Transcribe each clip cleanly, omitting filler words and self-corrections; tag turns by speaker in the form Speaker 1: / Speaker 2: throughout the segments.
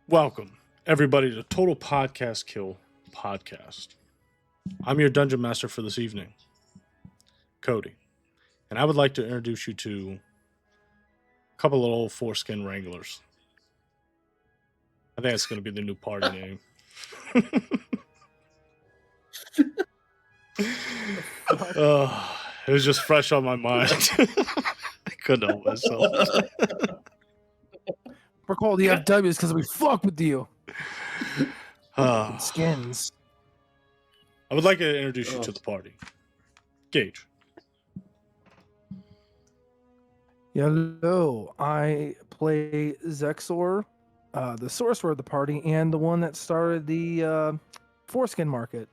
Speaker 1: Welcome, everybody, to Total Podcast Kill podcast. I'm your dungeon master for this evening, Cody, and I would like to introduce you to a couple of old foreskin wranglers. I think it's going to be the new party name. It was just fresh on my mind. I couldn't help myself.
Speaker 2: We're called the FWs because we fuck with you.
Speaker 1: Uh,
Speaker 2: Skins.
Speaker 1: I would like to introduce you to the party. Gage.
Speaker 2: Hello, I play Zexor, the sorcerer of the party, and the one that started the foreskin market.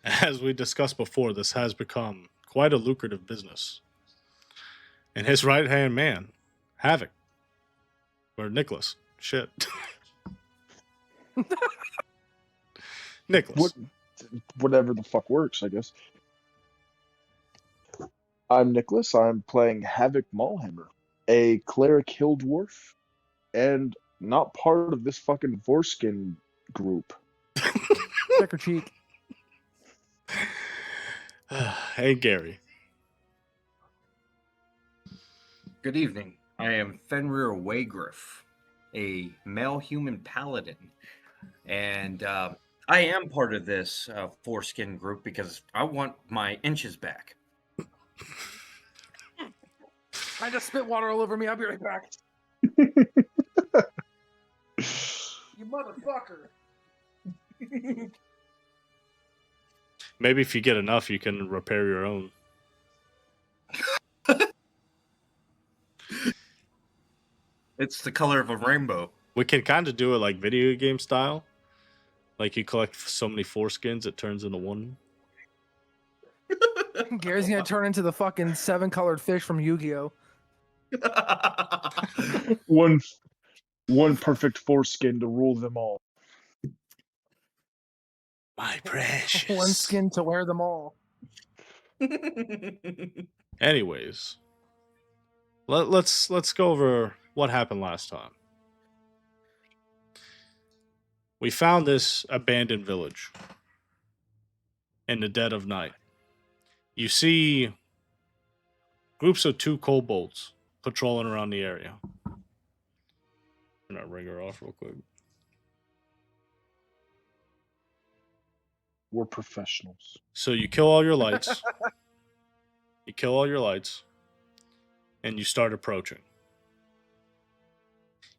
Speaker 1: As we discussed before, this has become quite a lucrative business. And his right-hand man, Havoc. Or Nicholas. Shit. Nicholas.
Speaker 3: Whatever the fuck works, I guess. I'm Nicholas. I'm playing Havoc Maulhammer, a cleric hill dwarf, and not part of this fucking foreskin group.
Speaker 2: Check her cheek.
Speaker 1: Hey, Gary.
Speaker 4: Good evening. I am Fenrir Wiegraf, a male human paladin, and I am part of this foreskin group because I want my inches back.
Speaker 2: I just spit water all over me. I'll be right back. You motherfucker.
Speaker 1: Maybe if you get enough, you can repair your own.
Speaker 4: It's the color of a rainbow.
Speaker 1: We can kind of do it like video game style. Like you collect so many foreskins, it turns into one.
Speaker 2: Gary's gonna turn into the fucking 7-colored fish from Yu-Gi-Oh!
Speaker 3: One perfect foreskin to rule them all.
Speaker 1: My precious.
Speaker 2: One skin to wear them all.
Speaker 1: Anyways, let's go over what happened last time. We found this abandoned village in the dead of night. You see groups of 2 kobolds patrolling around the area. I'm gonna ring her off real quick.
Speaker 3: We're professionals.
Speaker 1: So you kill all your lights. And you start approaching.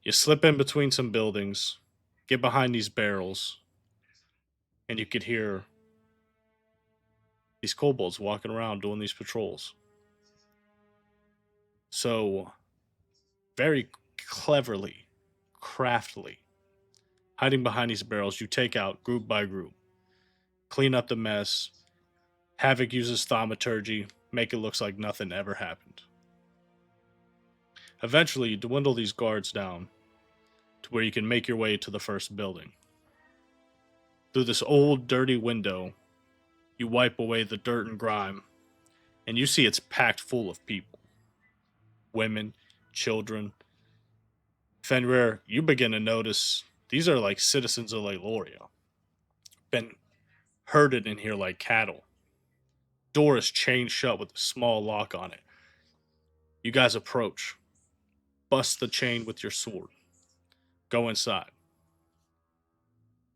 Speaker 1: You slip in between some buildings, get behind these barrels, and you could hear these kobolds walking around doing these patrols. So, very cleverly, craftily, hiding behind these barrels, you take out group by group, clean up the mess. Havoc uses thaumaturgy, make it look like nothing ever happened. Eventually, you dwindle these guards down to where you can make your way to the first building. Through this old, dirty window, you wipe away the dirt and grime, and you see it's packed full of people. Women, children. Fenrir, you begin to notice these are like citizens of Norlatia. Been herded in here like cattle. Door is chained shut with a small lock on it. You guys approach. Bust the chain with your sword. Go inside.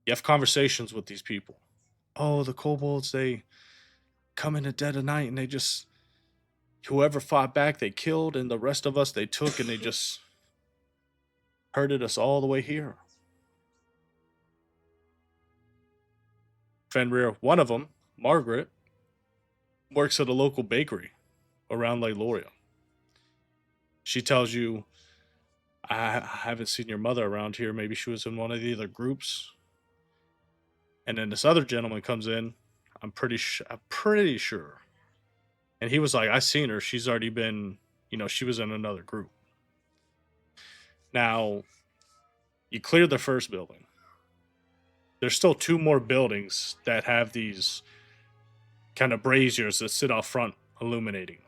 Speaker 1: You have conversations with these people. Oh, the kobolds, they come in the dead of night and they just... Whoever fought back, they killed, and the rest of us, they took, and they just herded us all the way here. Fenrir, one of them, Margaret, works at a local bakery around Norlatia. She tells you, I haven't seen your mother around here. Maybe she was in one of the other groups. And then this other gentleman comes in. I'm pretty sure. And he was like, I seen her. She's already been, she was in another group. Now, you cleared the first building. There's still 2 more buildings that have these kind of braziers that sit out front illuminating them.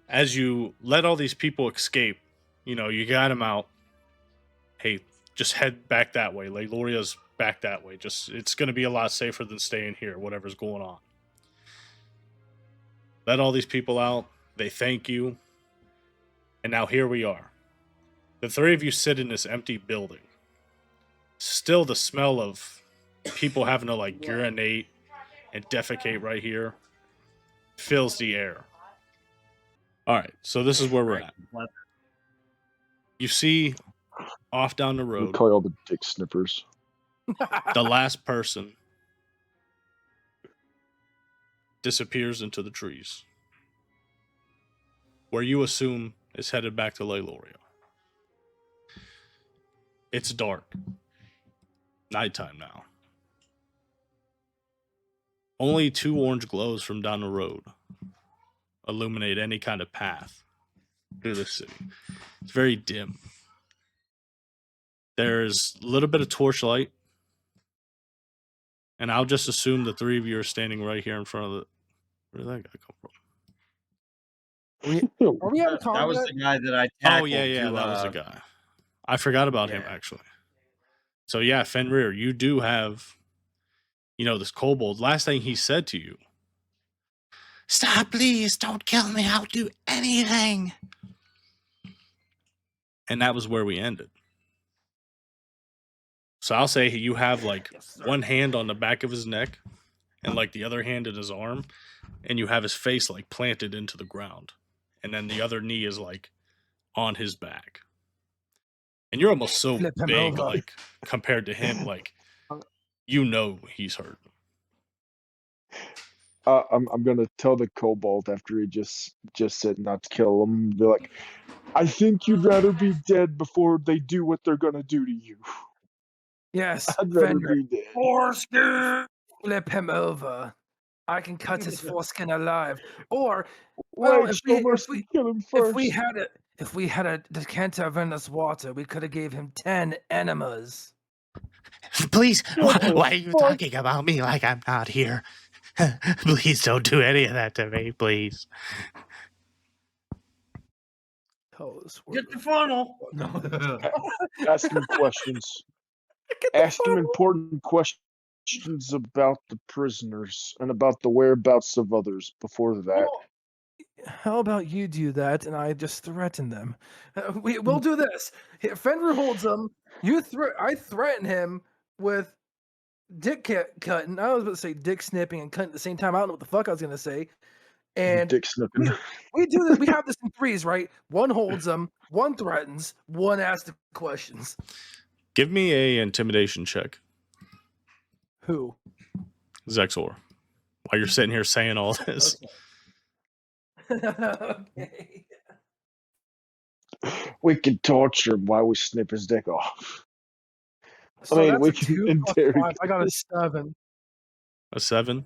Speaker 1: as you let all these people escape, you got them out. Hey, just head back that way. Layloria's back that way. It's going to be a lot safer than staying here, whatever's going on. Let all these people out. They thank you. And now here we are. The three of you sit in this empty building. Still the smell of people having to urinate and defecate right here fills the air. All right, so this is where we're at. You see off down the
Speaker 3: We
Speaker 1: road,
Speaker 3: call all the dick snippers.
Speaker 1: the last person disappears into the trees, where you assume is headed back to Layloria. It's dark. Nighttime now. Only 2 orange glows from down the road illuminate any kind of path through the city. It's very dim. There's a little bit of torchlight, and I'll just assume the three of you are standing right here in front of the... Where did that guy come from?
Speaker 2: Are we out of combat?
Speaker 4: That was the guy that I tackled.
Speaker 1: Oh, yeah, that was a guy. I forgot about him, actually. So, yeah, Fenrir, you do have, this kobold. Last thing he said to you, "Stop, please, don't kill me, I'll do anything." And that was where we ended. So I'll say you have, one hand on the back of his neck and, the other hand in his arm, and you have his face, planted into the ground. And then the other knee is, on his back. And you're almost so
Speaker 2: Flip him
Speaker 1: big,
Speaker 2: over.
Speaker 1: compared to him, he's hurt.
Speaker 3: I'm gonna tell the kobold after he just said not to kill him. Be like, I think you'd rather be dead before they do what they're gonna do to you.
Speaker 2: Yes,
Speaker 3: I'd rather
Speaker 2: Fenrir.
Speaker 3: be dead.
Speaker 4: Foreskin!
Speaker 2: Flip him over. I can cut his foreskin alive. Or, well,
Speaker 3: Wait, kill him first.
Speaker 2: if we had a decanter of endless water, we could have gave him 10 enemas.
Speaker 1: Please,
Speaker 3: What the
Speaker 1: why are you
Speaker 3: fuck?
Speaker 1: talking about me like I'm not here? Please don't do any of that to me, please.
Speaker 2: Tell us where
Speaker 4: Get the funnel!
Speaker 3: Ask him questions. Ask him important questions about the prisoners and about the whereabouts of others before that.
Speaker 2: Well, how about you do that and I just threaten them? We'll do this. Fenrir holds them. I threaten him with dick cutting. I was about to say dick snipping and cutting at the same time. I don't know what the fuck I was going to say. And
Speaker 3: Dick snipping.
Speaker 2: we do this. We have this in threes, right? One holds them, one threatens, one asks the questions.
Speaker 1: Give me a intimidation check,
Speaker 2: Who?
Speaker 1: Zexor. While you're sitting here saying all this.
Speaker 2: Okay.
Speaker 3: We can torture him while we snip his dick off.
Speaker 2: So
Speaker 3: mean,
Speaker 2: that's
Speaker 3: we
Speaker 2: a
Speaker 3: can
Speaker 2: 2 plus
Speaker 3: interrogate
Speaker 2: 5. I got a 7.
Speaker 1: A 7?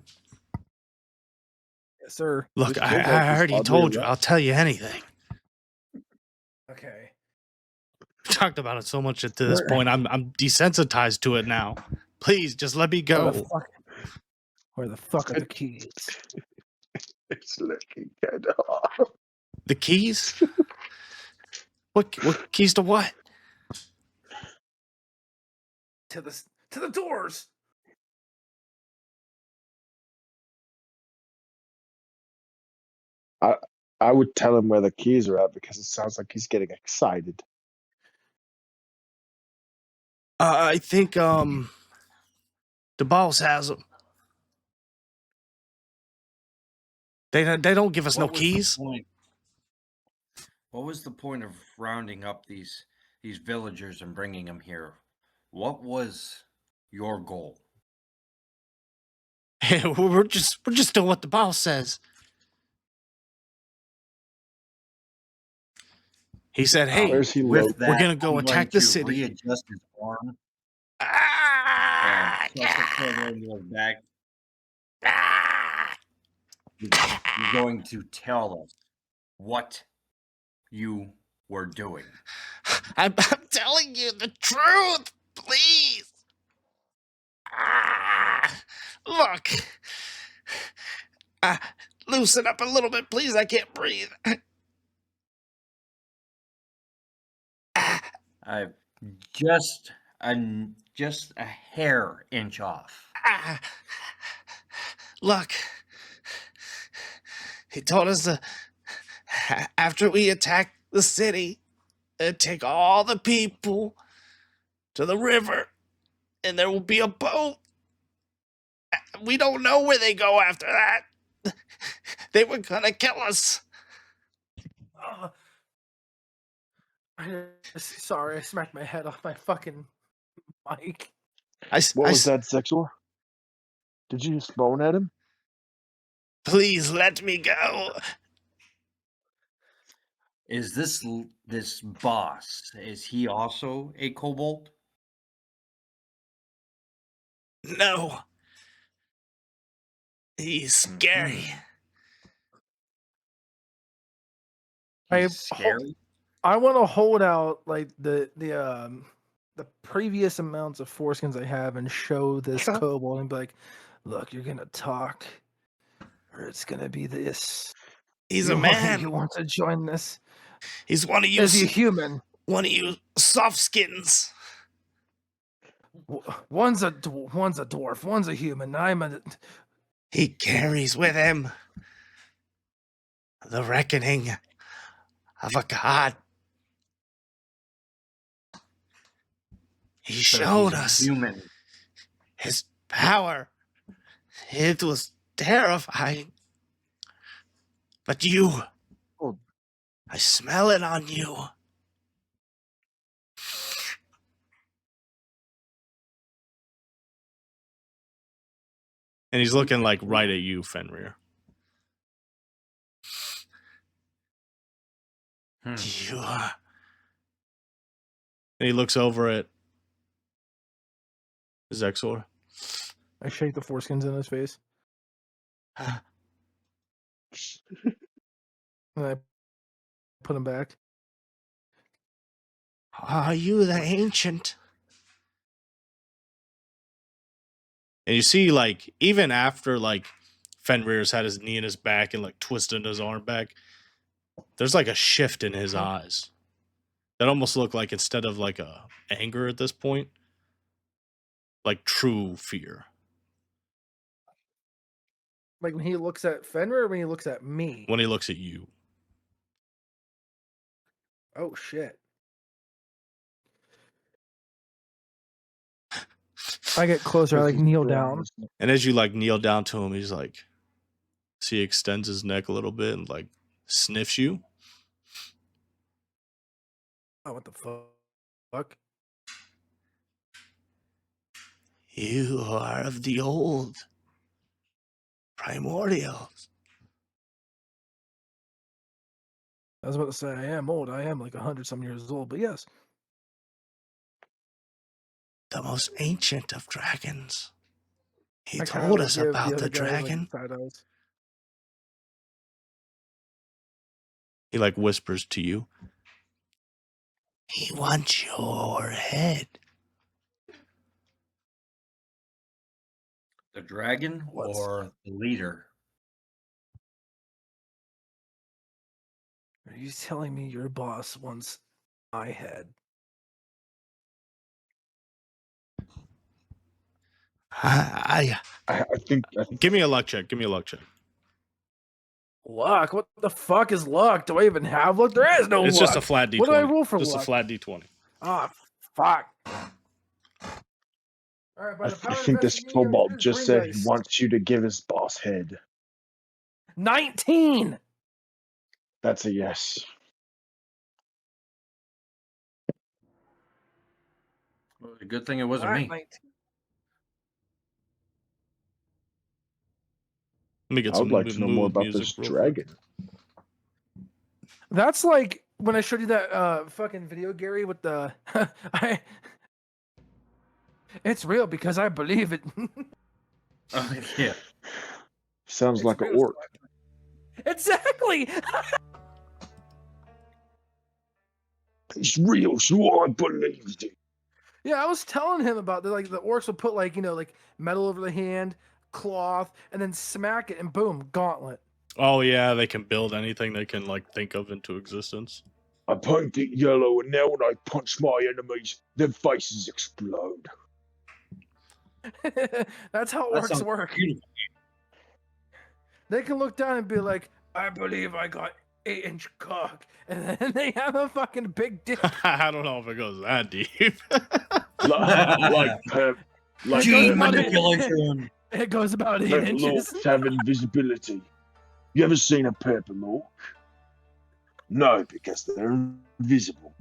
Speaker 2: Yes, sir.
Speaker 1: Look,
Speaker 3: This
Speaker 1: I
Speaker 3: kid has
Speaker 1: already
Speaker 3: oddly
Speaker 1: told you.
Speaker 3: enough-
Speaker 1: I'll tell you anything.
Speaker 2: Okay.
Speaker 1: We talked about it so much at this point. I'm desensitized to it now. Please, just let me go.
Speaker 2: Where the fuck are the keys?
Speaker 3: It's looking kind of hard.
Speaker 1: The keys? What keys to what?
Speaker 2: To the doors.
Speaker 3: I would tell him where the keys are at because it sounds like he's getting excited.
Speaker 1: I think the boss has them. They don't give us no
Speaker 4: What was the
Speaker 1: keys.
Speaker 4: point? What was the point of rounding up these villagers and bringing them here? What was your goal?
Speaker 1: we're just doing what the boss says. He said, "Hey,
Speaker 3: Where's he
Speaker 4: With
Speaker 3: located?
Speaker 4: that,
Speaker 1: we're gonna go
Speaker 4: I'm
Speaker 1: attack
Speaker 4: going
Speaker 1: the
Speaker 4: to
Speaker 1: city."
Speaker 4: Readjust his arm
Speaker 1: Ah,
Speaker 4: and press it further into his back.
Speaker 1: ah.
Speaker 4: You're going to tell us what you were doing.
Speaker 1: I'm telling you the truth, please. Look, loosen up a little bit, please. I can't breathe.
Speaker 4: I've just a hair inch off.
Speaker 5: Ah, look, he told us to, after we attack the city, take all the people to the river, and there will be a boat. We don't know where they go after that. They were gonna kill us.
Speaker 2: Sorry, I smacked my head off my fucking mic.
Speaker 3: What was that, Zexor? Did you just moan at him?
Speaker 5: Please let me go.
Speaker 4: Is this boss? Is he also a kobold?
Speaker 5: No. He's scary.
Speaker 4: He's scary.
Speaker 2: I want to hold out like the previous amounts of foreskins I have and show this kobold and be like, look, you're gonna talk, or it's gonna be this.
Speaker 5: He's a man.
Speaker 2: You want to join this?
Speaker 5: He's one of you.
Speaker 2: Is he human?
Speaker 5: One of you soft skins.
Speaker 2: One's a dwarf. One's a human.
Speaker 5: He carries with him the reckoning of a god. He showed us his power. It was terrifying. But you, I smell it on you.
Speaker 1: And he's looking like right at you, Fenrir.
Speaker 5: You
Speaker 1: And he looks over at Zexor.
Speaker 2: I shake the foreskins in his face. And I put him back.
Speaker 5: Are you the ancient?
Speaker 1: And you see, like, even after, like, Fenrir's had his knee in his back and, like, twisted his arm back, there's, like, a shift in his eyes. That almost look like, instead of, like, a anger at this point, like, true fear.
Speaker 2: Like when he looks at Fenrir or when he looks at me?
Speaker 1: When he looks at you.
Speaker 2: Oh, shit. I get closer, I like kneel down.
Speaker 1: And as you like kneel down to him, he's like, so he extends his neck a little bit and like sniffs you.
Speaker 2: Oh, what the fuck?
Speaker 5: You are of the old primordials.
Speaker 2: I was about to say I am old. I am like 100-some years old, but yes.
Speaker 5: The most ancient of dragons. He told us about the dragon.
Speaker 1: He like whispers to you.
Speaker 5: He wants your head.
Speaker 4: The dragon or the leader?
Speaker 2: Are you telling me your boss wants my head?
Speaker 1: I
Speaker 3: think.
Speaker 1: Give me a luck check. Give me a luck check.
Speaker 2: Luck? What the fuck is luck? Do I even have luck? There is no luck.
Speaker 1: It's just a flat D20.
Speaker 2: What do I roll for
Speaker 1: just
Speaker 2: luck?
Speaker 1: a flat D20.
Speaker 2: Ah, fuck. All right,
Speaker 3: I think this kobold just said he wants you to give his boss head.
Speaker 2: 19!
Speaker 3: That's a yes.
Speaker 4: Well, good thing it wasn't me.
Speaker 2: 19.
Speaker 1: Let me get
Speaker 3: I would
Speaker 1: some
Speaker 3: like to know more about
Speaker 1: music
Speaker 3: this
Speaker 1: real
Speaker 3: dragon.
Speaker 2: That's like when I showed you that fucking video, Gary, with the It's real because I believe it.
Speaker 4: Yeah.
Speaker 3: Sounds like an orc.
Speaker 2: Exactly.
Speaker 3: It's real, so I believed it.
Speaker 2: Yeah, I was telling him about the orcs would put like metal over the hand, cloth, and then smack it, and boom, gauntlet.
Speaker 1: Oh yeah, they can build anything they can like think of into existence.
Speaker 3: I paint it yellow, and now when I punch my enemies, their faces explode.
Speaker 2: That's how
Speaker 4: That
Speaker 2: orcs
Speaker 4: sounds
Speaker 2: work.
Speaker 4: beautiful.
Speaker 2: They can look down and be like, I believe I got 8-inch cock. And then they have a fucking big dick.
Speaker 1: I don't know if it goes that deep.
Speaker 3: like pep, like
Speaker 2: It goes
Speaker 4: Gene
Speaker 2: about
Speaker 4: manipulation.
Speaker 2: It goes about 8 inches.
Speaker 3: lorks have invisibility. You ever seen a pepper lork? No, because they're invisible.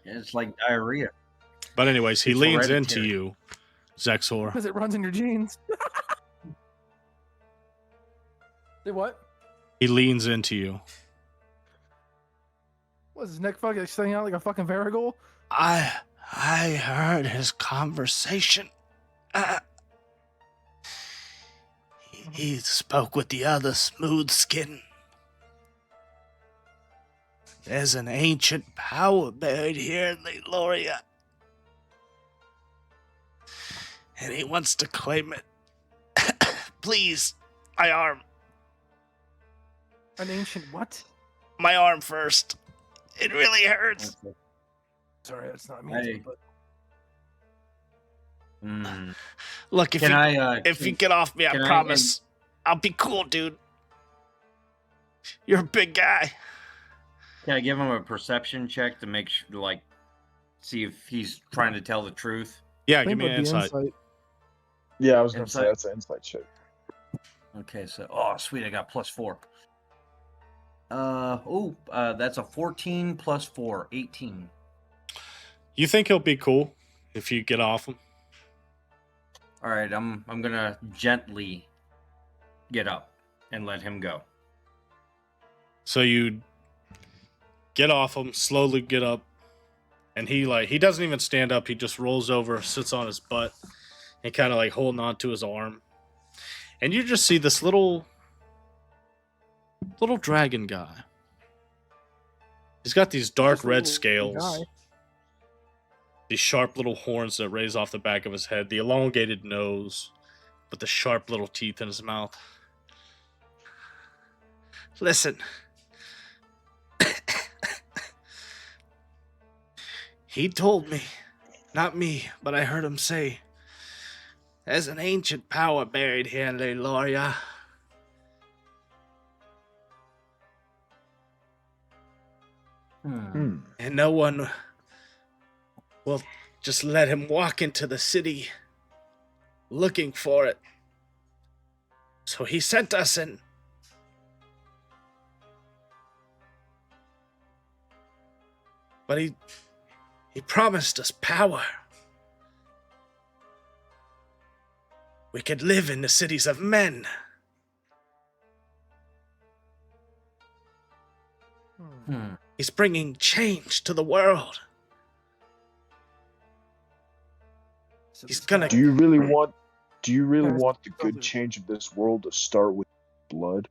Speaker 4: It's like diarrhea.
Speaker 1: But anyways, he
Speaker 4: It's
Speaker 1: leans into
Speaker 4: hereditary.
Speaker 1: you, Zexor.
Speaker 2: Because it runs in your genes. Say what?
Speaker 1: He leans into you.
Speaker 2: What's his neck fucking sticking out like a fucking varigle?
Speaker 5: I heard his conversation. He spoke with the other smooth skin. There's an ancient power buried here in Norlatia. And he wants to claim it. Please, my arm.
Speaker 2: An ancient what?
Speaker 5: My arm first. It really hurts.
Speaker 2: Sorry, that's not me.
Speaker 4: Hey.
Speaker 2: But
Speaker 5: Look, if
Speaker 4: Can
Speaker 5: you
Speaker 4: I?
Speaker 5: if you get off me, I
Speaker 4: can I-
Speaker 5: promise I'll be cool, dude. You're a big guy.
Speaker 4: Can I give him a perception check to make sure, like, see if he's trying to tell the truth?
Speaker 1: Yeah,
Speaker 2: I
Speaker 1: give
Speaker 2: think
Speaker 1: me
Speaker 2: it
Speaker 1: an
Speaker 2: would be
Speaker 1: insight.
Speaker 3: Yeah, I was gonna say
Speaker 4: Insight?
Speaker 3: that's an insight check.
Speaker 4: Okay, so sweet, I got +4. That's a 14 + 4, 18.
Speaker 1: You think he'll be cool if you get off him?
Speaker 4: All right, I'm gonna gently get up and let him go.
Speaker 1: So you get off him, slowly get up, and he doesn't even stand up. He just rolls over, sits on his butt, and kind of like holding on to his arm. And you just see this little dragon guy. He's got these dark
Speaker 2: Just a
Speaker 1: red
Speaker 2: little
Speaker 1: scales,
Speaker 2: guy.
Speaker 1: these sharp little horns that raise off the back of his head, the elongated nose, but the sharp little teeth in his mouth.
Speaker 5: Listen. He told me, not me, but I heard him say, there's an ancient power buried here in Norlatia. And no one will just let him walk into the city looking for it. So he sent us in. But he promised us power. We could live in the cities of men. He's bringing change to the world.
Speaker 2: So
Speaker 5: He's
Speaker 2: this
Speaker 5: gonna-
Speaker 2: guy-
Speaker 3: Do you really want the good
Speaker 2: Brother.
Speaker 3: change of this world to start with blood?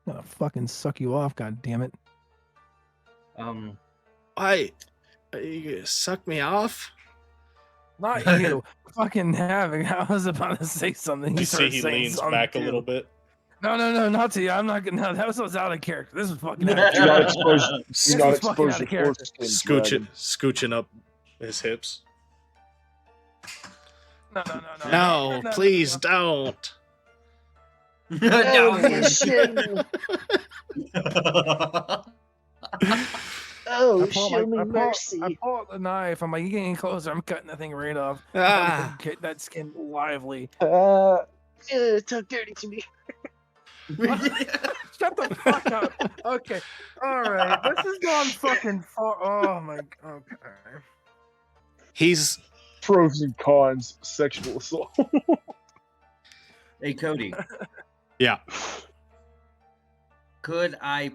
Speaker 2: I'm gonna fucking suck you off, god damn it.
Speaker 5: Why? You gonna suck me off?
Speaker 2: Not you. Fucking Havoc. I was about to say something.
Speaker 1: You see
Speaker 2: started
Speaker 1: he
Speaker 2: saying
Speaker 1: leans
Speaker 2: something
Speaker 1: back a
Speaker 2: too.
Speaker 1: little bit.
Speaker 2: No, not to you. I'm not gonna. No, that was out of character. This was fucking.
Speaker 3: Do
Speaker 2: out of
Speaker 3: not
Speaker 2: character.
Speaker 3: expose, do
Speaker 2: This
Speaker 3: not
Speaker 2: was fucking
Speaker 3: expose
Speaker 2: out
Speaker 3: your
Speaker 2: of character.
Speaker 3: foreskin, dragon.
Speaker 1: Scooching up his hips.
Speaker 2: No.
Speaker 5: No, please don't.
Speaker 4: No.
Speaker 3: Oh,
Speaker 2: I pull out the knife. I'm like, you getting closer? I'm cutting that thing right off.
Speaker 5: Ah,
Speaker 2: Get that skin lively.
Speaker 3: talk dirty to me.
Speaker 2: Shut the fuck up. Okay. All right. This has gone fucking far. Oh my. Okay.
Speaker 5: he's
Speaker 3: Pros and cons, sexual assault.
Speaker 4: Hey, Cody.
Speaker 1: Yeah.
Speaker 4: Could I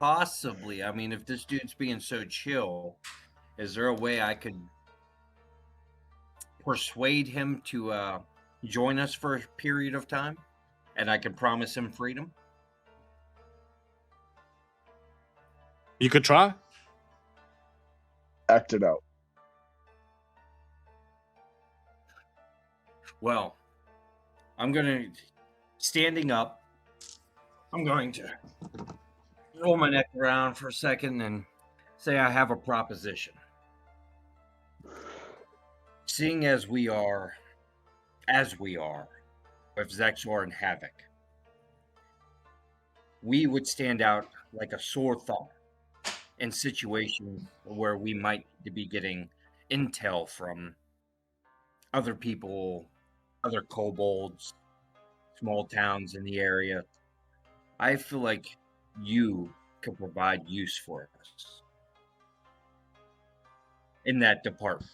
Speaker 4: possibly, I mean, if this dude's being so chill, is there a way I could persuade him to join us for a period of time? And I can promise him freedom?
Speaker 1: You could try.
Speaker 3: Act it out.
Speaker 4: Well, standing up, I'm going to roll my neck around for a second and say I have a proposition. Seeing as we are with Zexor and Havoc, we would stand out like a sore thumb in situations where we might need to be getting intel from other people, other kobolds, small towns in the area. I feel like you could provide use for us in that department.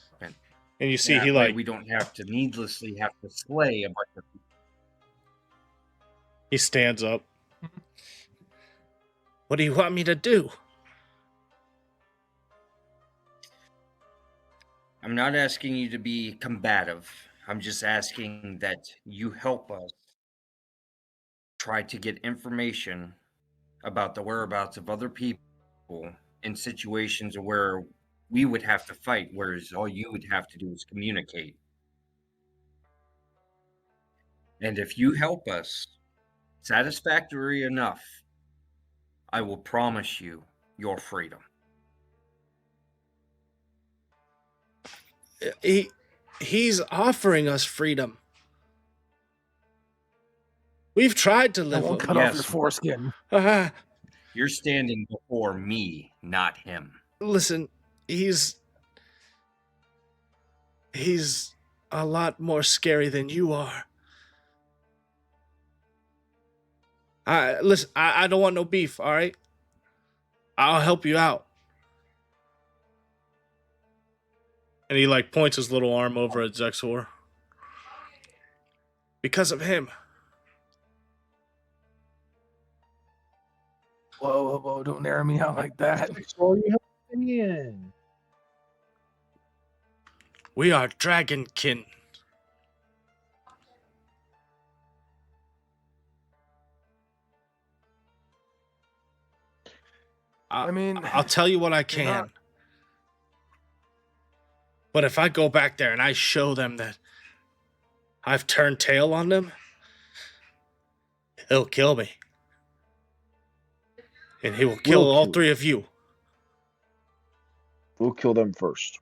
Speaker 1: And you see
Speaker 4: That
Speaker 1: he
Speaker 4: way
Speaker 1: like
Speaker 4: we don't have to needlessly have to slay a bunch of people.
Speaker 1: he stands up. What do you want me to do?
Speaker 4: I'm not asking you to be combative. I'm just asking that you help us try to get information about the whereabouts of other people in situations where we would have to fight, whereas all you would have to do is communicate. And if you help us satisfactory enough, I will promise you your freedom.
Speaker 1: He's offering us freedom. We've tried to
Speaker 2: I
Speaker 1: live.
Speaker 2: won't cut off your
Speaker 4: Yes.
Speaker 2: foreskin.
Speaker 4: You're standing before me, not him.
Speaker 1: Listen, he's a lot more scary than you are. I don't want no beef, all right? I'll help you out. And he like points his little arm over at Zexor. Because of him.
Speaker 2: Whoa, don't narrow me out like that.
Speaker 3: So you have in.
Speaker 1: We are dragonkin.
Speaker 2: I mean,
Speaker 1: I'll tell you what I can.
Speaker 2: not-
Speaker 1: But if I go back there and I show them that I've turned tail on them, he'll kill me. And he will kill
Speaker 3: We'll
Speaker 1: all
Speaker 3: kill
Speaker 1: three of you.
Speaker 3: We'll kill them first.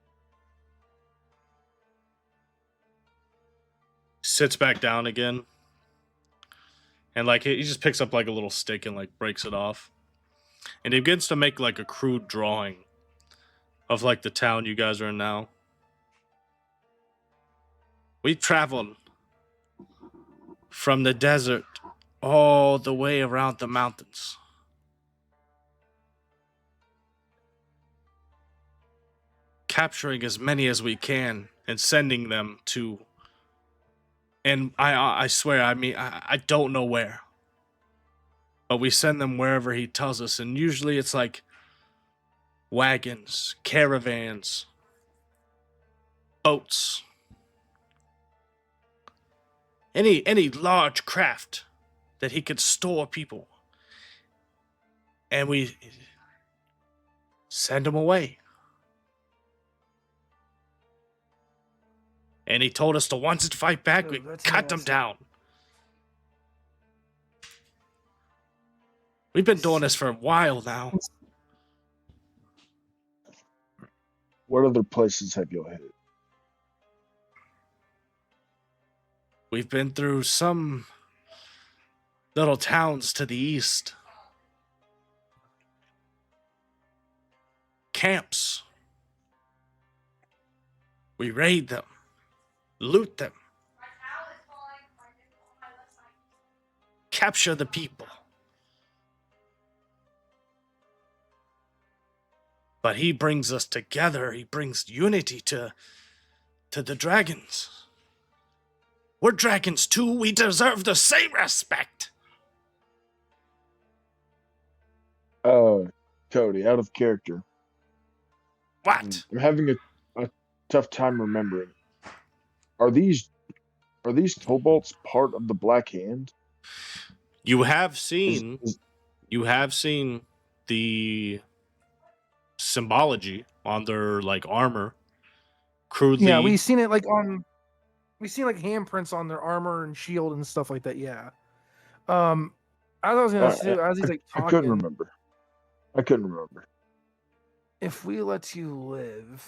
Speaker 1: Sits back down again. And like he just picks up like a little stick and like breaks it off. And he begins to make like a crude drawing of like the town you guys are in now. We traveled from the desert all the way around the mountains. Capturing as many as we can and sending them to, and I swear, I mean, I don't know where, but we send them wherever he tells us, and usually it's like wagons, caravans, boats, any large craft that he could store people, and we send them away. And he told us to once it fight back,
Speaker 2: Oh,
Speaker 1: we
Speaker 2: that's
Speaker 1: cut them
Speaker 2: nasty.
Speaker 1: down. We've been doing this for a while now.
Speaker 3: What other places have you hit?
Speaker 1: We've been through some little towns to the east. Camps. We raid them. Loot them. Capture the people. But he brings us together. He brings unity to the dragons. We're dragons too. We deserve the same respect.
Speaker 3: Cody, out of character.
Speaker 1: What?
Speaker 3: I'm having a tough time remembering. Are these kobolds part of the Black Hand?
Speaker 1: You have seen
Speaker 3: Is-
Speaker 1: the symbology on their like armor. Crudely,
Speaker 2: Yeah, we've seen it like handprints on their armor and shield and stuff like that. Yeah. As I was gonna say, as he's like
Speaker 3: I
Speaker 2: talking,
Speaker 3: couldn't remember.
Speaker 2: if we let you live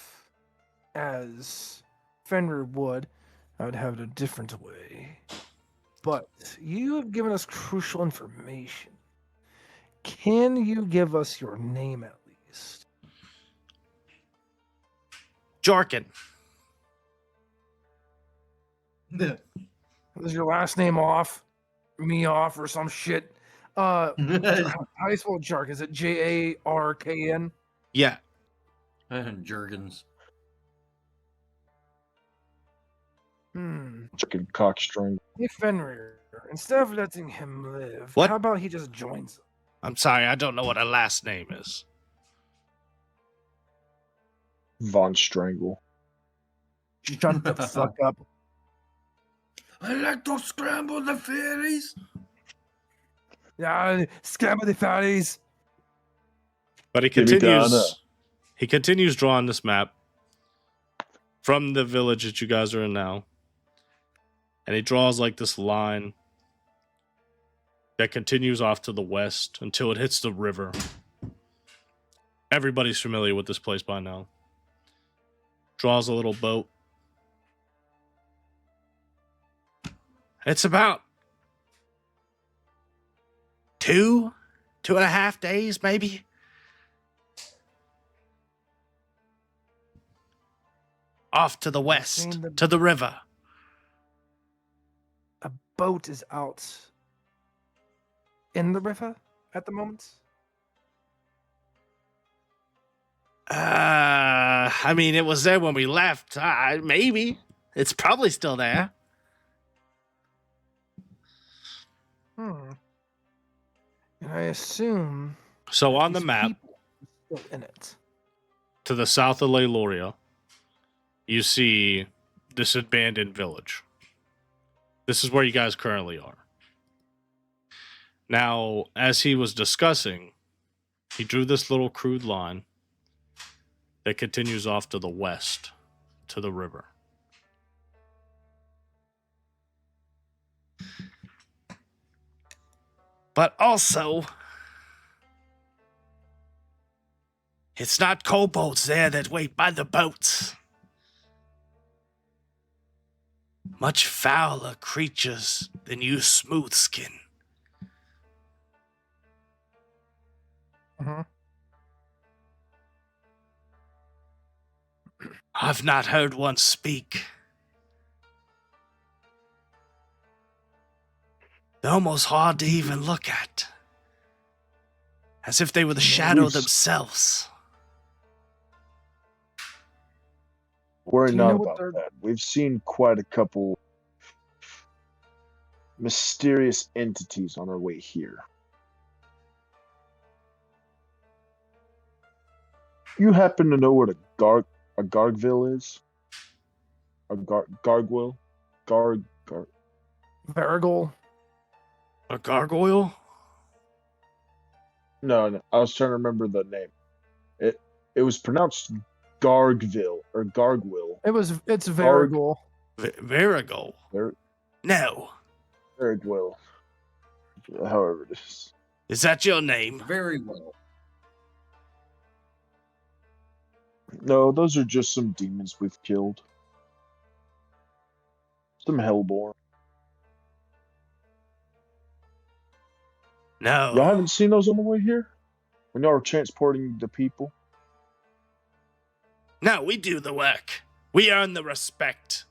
Speaker 2: as Fenrir would, I would have it a different way. But you have given us crucial information. Can you give us your name at least?
Speaker 5: Jarkin.
Speaker 2: Was your last name off? Me off or some shit? How do you spell Jark? Is it Jarkn?
Speaker 5: Yeah.
Speaker 4: Jurgens.
Speaker 3: Chicken cock string.
Speaker 2: Hey, Fenrir, instead of letting him live,
Speaker 5: What?
Speaker 2: how about he just joins us?
Speaker 5: I'm sorry, I don't know what a last name is.
Speaker 3: Von Strangle.
Speaker 2: Shut the fuck up.
Speaker 4: I like to scramble the fairies.
Speaker 2: Yeah, scramble the fatties.
Speaker 1: But he
Speaker 3: Give me Donna.
Speaker 1: continues. He continues drawing this map from the village that you guys are in now, and he draws like this line that continues off to the west until it hits the river. Everybody's familiar with this place by now. Draws a little boat. It's about 2.5 days, maybe. Off to the west,
Speaker 2: Seen the-
Speaker 1: to the river.
Speaker 2: A boat is out in the river at the moment.
Speaker 5: I mean, it was there when we left. Maybe. It's probably still there.
Speaker 2: And I assume
Speaker 1: So on the
Speaker 2: these
Speaker 1: map,
Speaker 2: people are still in it.
Speaker 1: to the south of Leiloria, you see this abandoned village. This is where you guys currently are. Now, as he was discussing, he drew this little crude line that continues off to the west, to the river.
Speaker 5: But also, it's not kobolds there that wait by the boats. Much fouler creatures than you smooth skin. I've not heard one speak. They're almost hard to even look at. As if they were the shadow
Speaker 3: We've-
Speaker 5: themselves.
Speaker 3: Worry
Speaker 2: Do you know
Speaker 3: not
Speaker 2: what
Speaker 3: about
Speaker 2: they're-
Speaker 3: that. We've seen quite a couple mysterious entities on our way here. You happen to know what a Gargville is? A Gargwil?
Speaker 2: Varigol.
Speaker 5: A gargoyle?
Speaker 3: No, I was trying to remember the name. It was pronounced Gargville or Gargwil.
Speaker 2: It's Varigol.
Speaker 5: Varigo? No.
Speaker 3: Gargwil. However it is.
Speaker 5: Is that your name?
Speaker 4: Very well.
Speaker 3: No, those are just some demons we've killed. Some Hellborn.
Speaker 5: No.
Speaker 3: Y'all haven't seen those on the way here? When y'all were transporting the people?
Speaker 5: No, we do the work. We earn the respect.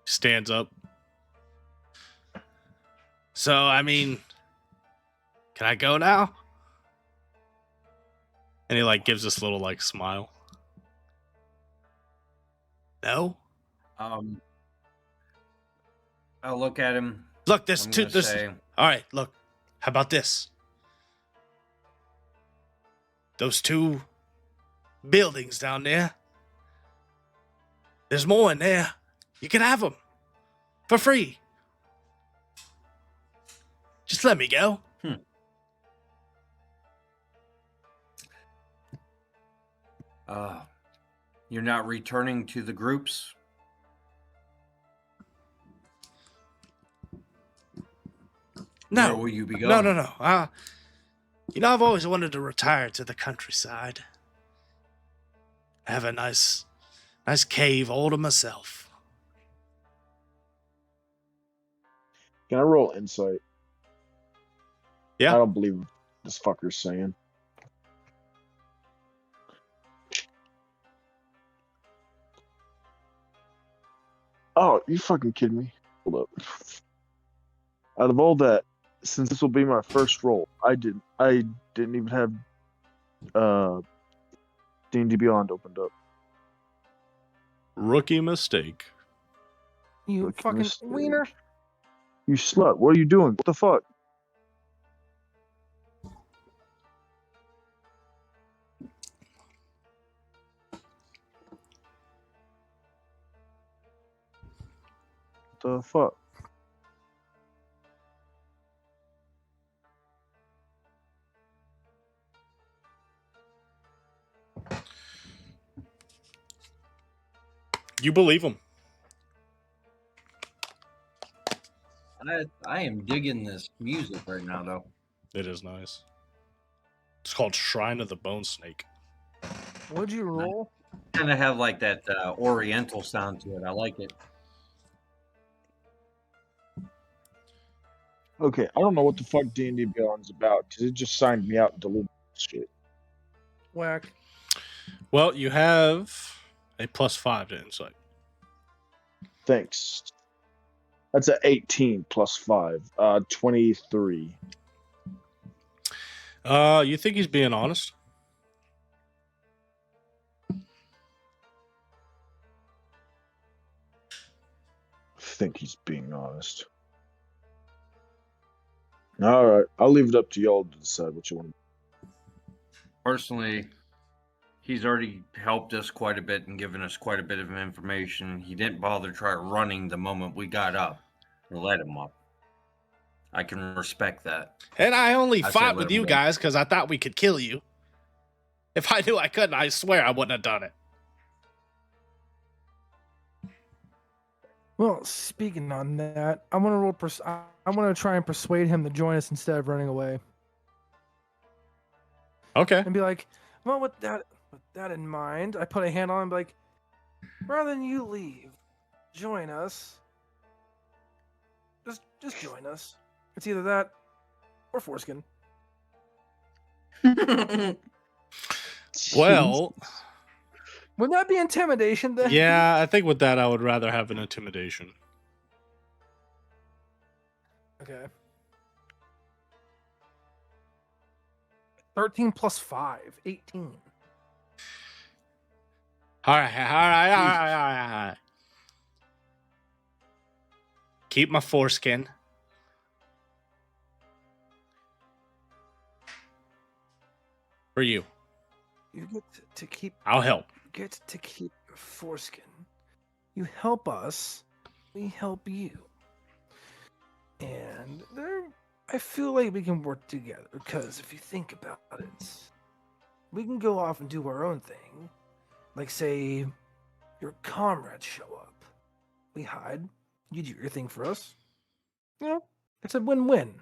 Speaker 1: Stands up.
Speaker 5: So, I mean, can I go now?
Speaker 1: And he like gives this little like smile.
Speaker 5: No?
Speaker 4: I'll look at him.
Speaker 5: Look, there's
Speaker 4: I'm
Speaker 5: two.
Speaker 4: gonna
Speaker 5: There's,
Speaker 4: say,
Speaker 5: all right, look. How about this? Those two buildings down there. There's more in there. You can have them for free. Just let me go.
Speaker 4: you're not returning to the groups?
Speaker 5: No.
Speaker 4: Where will you be
Speaker 5: No,
Speaker 4: going?
Speaker 5: no. I've always wanted to retire to the countryside. Have a nice cave all to myself.
Speaker 3: Can I roll insight?
Speaker 1: Yeah.
Speaker 3: I don't believe what this fucker's saying. Oh, you fucking kidding me? Hold up. Out of all that, since this will be my first roll, I didn't even have D&D Beyond opened up.
Speaker 1: Rookie mistake.
Speaker 2: You
Speaker 3: Rookie
Speaker 2: fucking
Speaker 3: mistake.
Speaker 2: wiener.
Speaker 3: You slut! What are you doing? What the fuck? The fuck?
Speaker 1: You believe him.
Speaker 4: I am digging this music right now, though.
Speaker 1: It is nice. It's called Shrine of the Bone Snake.
Speaker 2: What'd you roll?
Speaker 4: Kind of have like that Oriental sound to it. I like it.
Speaker 3: Okay, I don't know what the fuck D&D Beyond's about because it just signed me out and deleted shit.
Speaker 2: Whack.
Speaker 1: Well, you have a +5 to insight.
Speaker 3: Thanks. That's a 18 plus 5. 23.
Speaker 1: You think he's being honest?
Speaker 3: I think he's being honest. All right, I'll leave it up to y'all to decide what you want.
Speaker 4: Personally, he's already helped us quite a bit and given us quite a bit of information. He didn't bother to try running the moment we got up. We let him up. I can respect that.
Speaker 1: And I only
Speaker 4: I say
Speaker 1: fought
Speaker 4: let
Speaker 1: with
Speaker 4: him
Speaker 1: you
Speaker 4: go.
Speaker 1: guys because I thought we could kill you. If I knew I couldn't, I swear I wouldn't have done it.
Speaker 2: Well, speaking on that, I want to roll. I want to try and persuade him to join us instead of running away,
Speaker 1: Okay.
Speaker 2: and be like, "Well, with that in mind, I put a hand on him, and be like, rather than you leave, join us. Just join us. It's either that or foreskin."
Speaker 1: Well,
Speaker 2: Wouldn't that be intimidation then?
Speaker 1: yeah, I think with that I would rather have an intimidation.
Speaker 2: Okay. 13 plus 5, 18.
Speaker 1: All right. Keep my foreskin. For you.
Speaker 2: You get to keep.
Speaker 1: I'll help.
Speaker 2: You get to keep your foreskin. You help us, we help you. And I feel like we can work together because if you think about it, we can go off and do our own thing. Like, say, your comrades show up. We hide. You do your thing for us. You know, it's a win-win.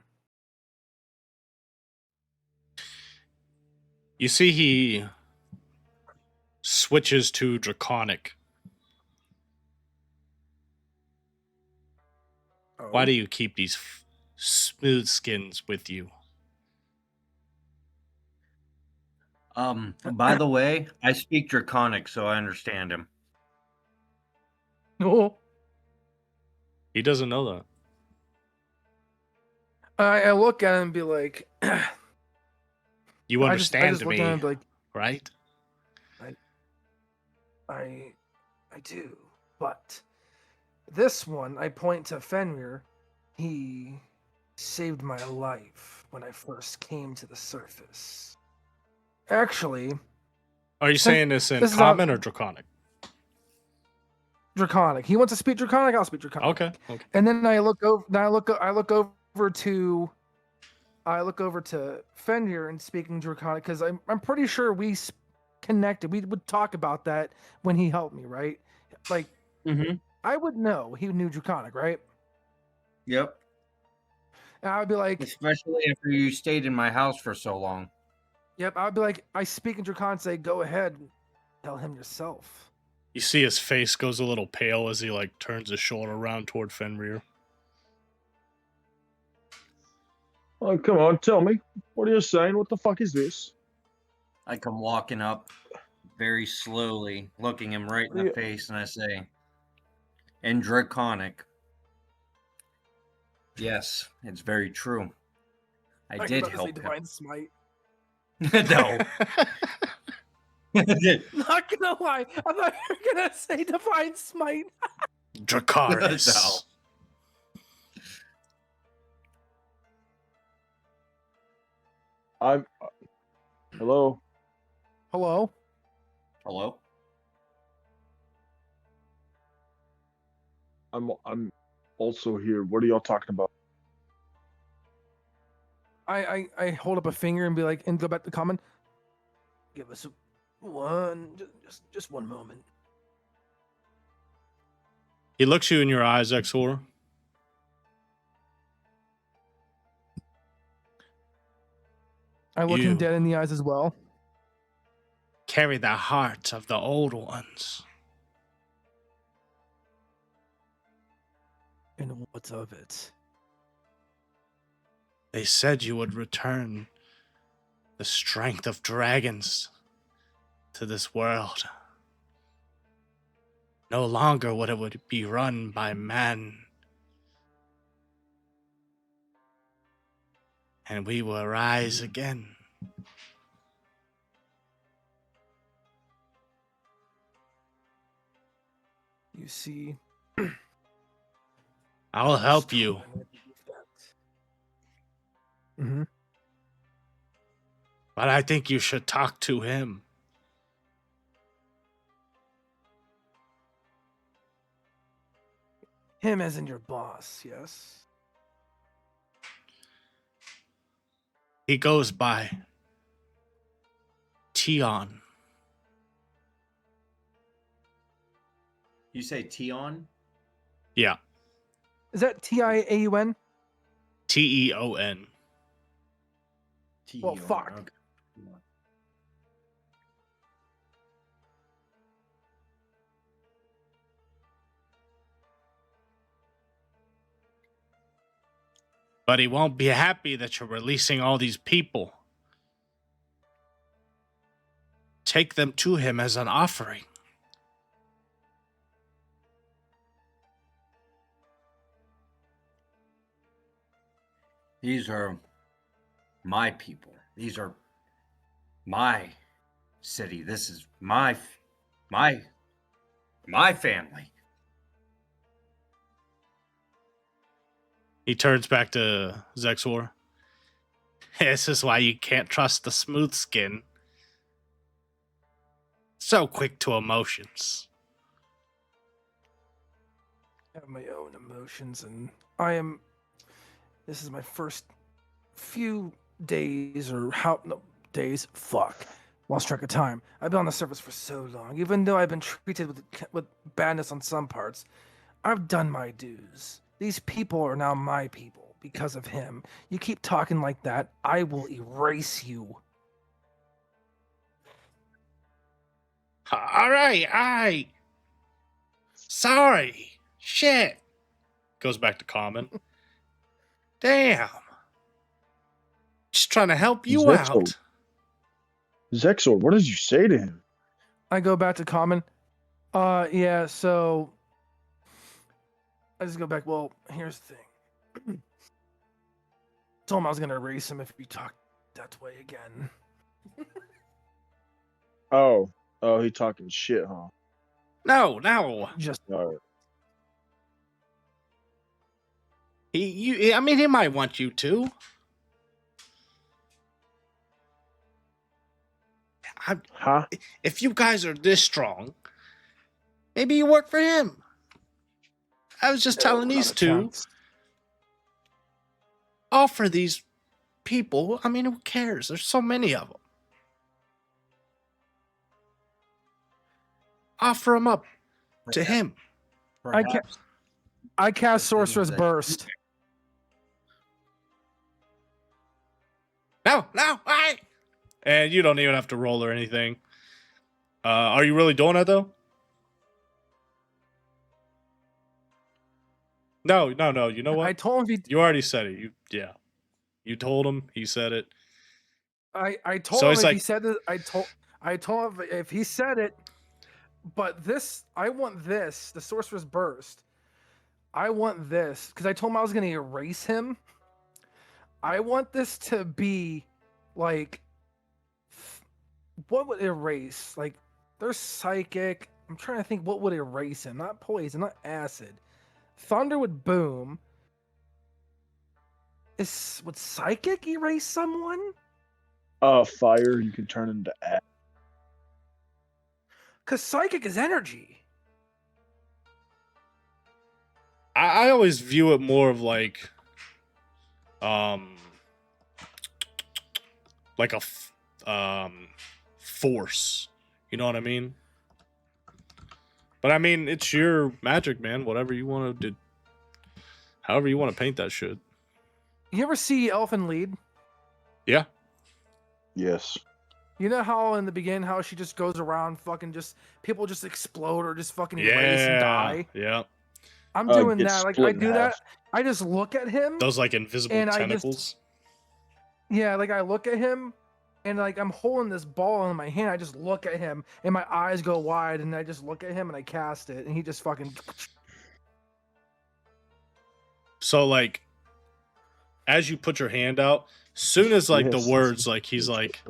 Speaker 1: You see, he switches to Draconic. Why do you keep these smooth skins with you?
Speaker 4: By the way, I speak Draconic, so I understand him.
Speaker 2: No.
Speaker 1: He doesn't know that.
Speaker 2: I look at him and be like,
Speaker 1: You understand
Speaker 2: I just look
Speaker 1: me,
Speaker 2: at him and be like,
Speaker 1: right?
Speaker 2: I do, but this one, I point to Fenrir. He saved my life when I first came to the surface. Actually,
Speaker 1: Are you saying this in
Speaker 2: this is
Speaker 1: common or Draconic?
Speaker 2: Draconic. He wants to speak Draconic. I'll speak Draconic.
Speaker 1: Okay.
Speaker 2: And then I look over. I look over to Fenrir and speaking Draconic because I'm pretty sure we connected. We would talk about that when he helped me, right? Like, I would know he knew Draconic, right?
Speaker 4: Yep.
Speaker 2: And I would be like,
Speaker 4: Especially after you stayed in my house for so long.
Speaker 2: yep, I would be like, I speak in Dracon, say, go ahead, tell him yourself.
Speaker 1: You see his face goes a little pale as he like turns his shoulder around toward Fenrir.
Speaker 3: Oh, come on, tell me. What are you saying? What the fuck is this?
Speaker 4: I come walking up very slowly, looking him right in the
Speaker 3: Yeah.
Speaker 4: face, and I say, in Draconic, yes, it's very true. I
Speaker 2: I'm
Speaker 4: did
Speaker 2: about to say
Speaker 4: help him.
Speaker 2: Divine Smite.
Speaker 4: No.
Speaker 2: Not gonna lie, I'm not gonna say Divine Smite.
Speaker 1: Dracarys.
Speaker 3: I'm. Hello.
Speaker 2: Hello?
Speaker 4: Hello?
Speaker 3: I'm also here. What are y'all talking about?
Speaker 2: I hold up a finger and be like, and go back to common. Give us just one moment.
Speaker 1: He looks you in your eyes, Exor.
Speaker 2: I look
Speaker 1: You.
Speaker 2: him dead in the eyes as well.
Speaker 1: Carry the heart of the old ones.
Speaker 2: And what's of it?
Speaker 1: They said you would return the strength of dragons to this world. No longer would it be run by men. And we will rise again.
Speaker 2: You see,
Speaker 1: I'll help you.
Speaker 2: Mm-hmm.
Speaker 1: But I think you should talk to him.
Speaker 2: Him as in your boss, yes?
Speaker 1: He goes by Tion.
Speaker 4: You say Tion?
Speaker 1: Yeah,
Speaker 2: Is that Tiaun?
Speaker 1: Teon.
Speaker 2: Well, fuck.
Speaker 4: Okay.
Speaker 1: But he won't be happy that you're releasing all these people. Take them to him as an offering.
Speaker 4: These are my people. These are my city. This is my family.
Speaker 1: He turns back to Zexor. This is why you can't trust the smooth skin. So quick to emotions.
Speaker 2: I have my own emotions, and this is my first few days, or days, fuck. Lost track of time. I've been on the surface for so long. Even though I've been treated with badness on some parts, I've done my dues. These people are now my people because of him. You keep talking like that, I will erase you.
Speaker 1: All right. Sorry. Shit. Goes back to common. Damn. Just trying to help you
Speaker 3: Zexor.
Speaker 1: out.
Speaker 3: Zexor, what did you say to him?
Speaker 2: I go back to common. Yeah, so I just go back. Well, here's the thing. Told him I was gonna erase him if we talked that way again.
Speaker 3: Oh, he talking shit, huh?
Speaker 1: No.
Speaker 2: Just
Speaker 3: All right.
Speaker 1: He might want you to.
Speaker 3: Huh?
Speaker 1: If you guys are this strong, maybe you work for him. I was just telling
Speaker 2: not
Speaker 1: these
Speaker 2: a
Speaker 1: two.
Speaker 2: chance.
Speaker 1: Offer these people. I mean, who cares? There's so many of them. Offer them up to him.
Speaker 2: I cast Sorcerer's
Speaker 4: that-
Speaker 2: Burst.
Speaker 5: No, why?
Speaker 1: And you don't even have to roll or anything. Are you really doing it though? No. You know what?
Speaker 2: I told him
Speaker 1: You already said it. You told him. He said it.
Speaker 2: I told
Speaker 1: So
Speaker 2: him
Speaker 1: it's
Speaker 2: if
Speaker 1: like-
Speaker 2: he said it. I told him if he said it. But this, I want this. The Sorcerer's Burst. I want this because I told him I was going to erase him. I want this to be like, what would erase? Like, there's psychic. I'm trying to think what would erase him. Not poison, not acid. Thunder would boom. Would psychic erase someone?
Speaker 3: Fire you can turn into ash.
Speaker 2: Because psychic is energy.
Speaker 1: I always view it more of like a force. You know what I mean? But I mean, it's your magic, man. Whatever you want to do, however you want to paint that shit.
Speaker 2: You ever see Elfin Lead?
Speaker 1: Yeah.
Speaker 3: Yes.
Speaker 2: You know how in the beginning, how she just goes around fucking just people just explode or just fucking erase and die?
Speaker 1: Yeah.
Speaker 2: I'm doing
Speaker 3: Get
Speaker 2: that. Like
Speaker 3: split
Speaker 2: I
Speaker 3: in
Speaker 2: do
Speaker 3: half.
Speaker 2: that. I just look at him.
Speaker 1: Those like invisible
Speaker 2: And
Speaker 1: tentacles.
Speaker 2: Yeah, like I look at him and like I'm holding this ball in my hand. I just look at him and my eyes go wide and I just look at him and I cast it and he just fucking
Speaker 1: So like, as you put your hand out, soon as like
Speaker 3: Yes,
Speaker 1: the words like he's like,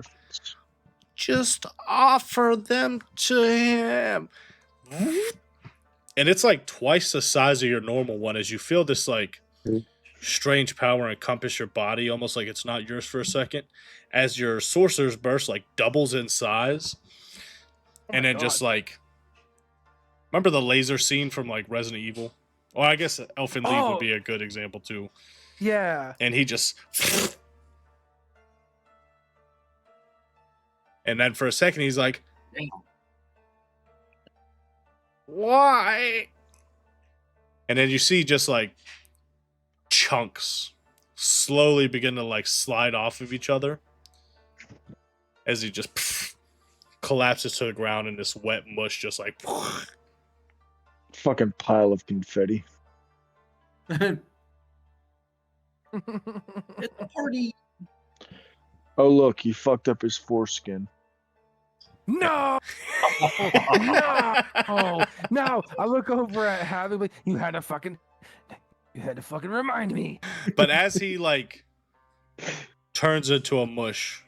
Speaker 1: just offer them to him. And it's like twice the size of your normal one as you feel this like strange power encompass your body, almost like it's not yours for a second, as your sorcerer's burst like doubles in size. And then just like, remember the laser scene from like Resident Evil? Or I guess Elfin Lead would be a good example too.
Speaker 2: yeah.
Speaker 1: And he just and then for a second he's like, why? And then you see just like chunks slowly begin to like slide off of each other as he just collapses to the ground in this wet mush, just like
Speaker 3: Fucking pile of confetti.
Speaker 4: It's a party.
Speaker 3: Oh look, he fucked up his foreskin.
Speaker 2: No, no. I look over at Havoc. Like, you had to fucking remind me.
Speaker 1: But as he like turns into a mush,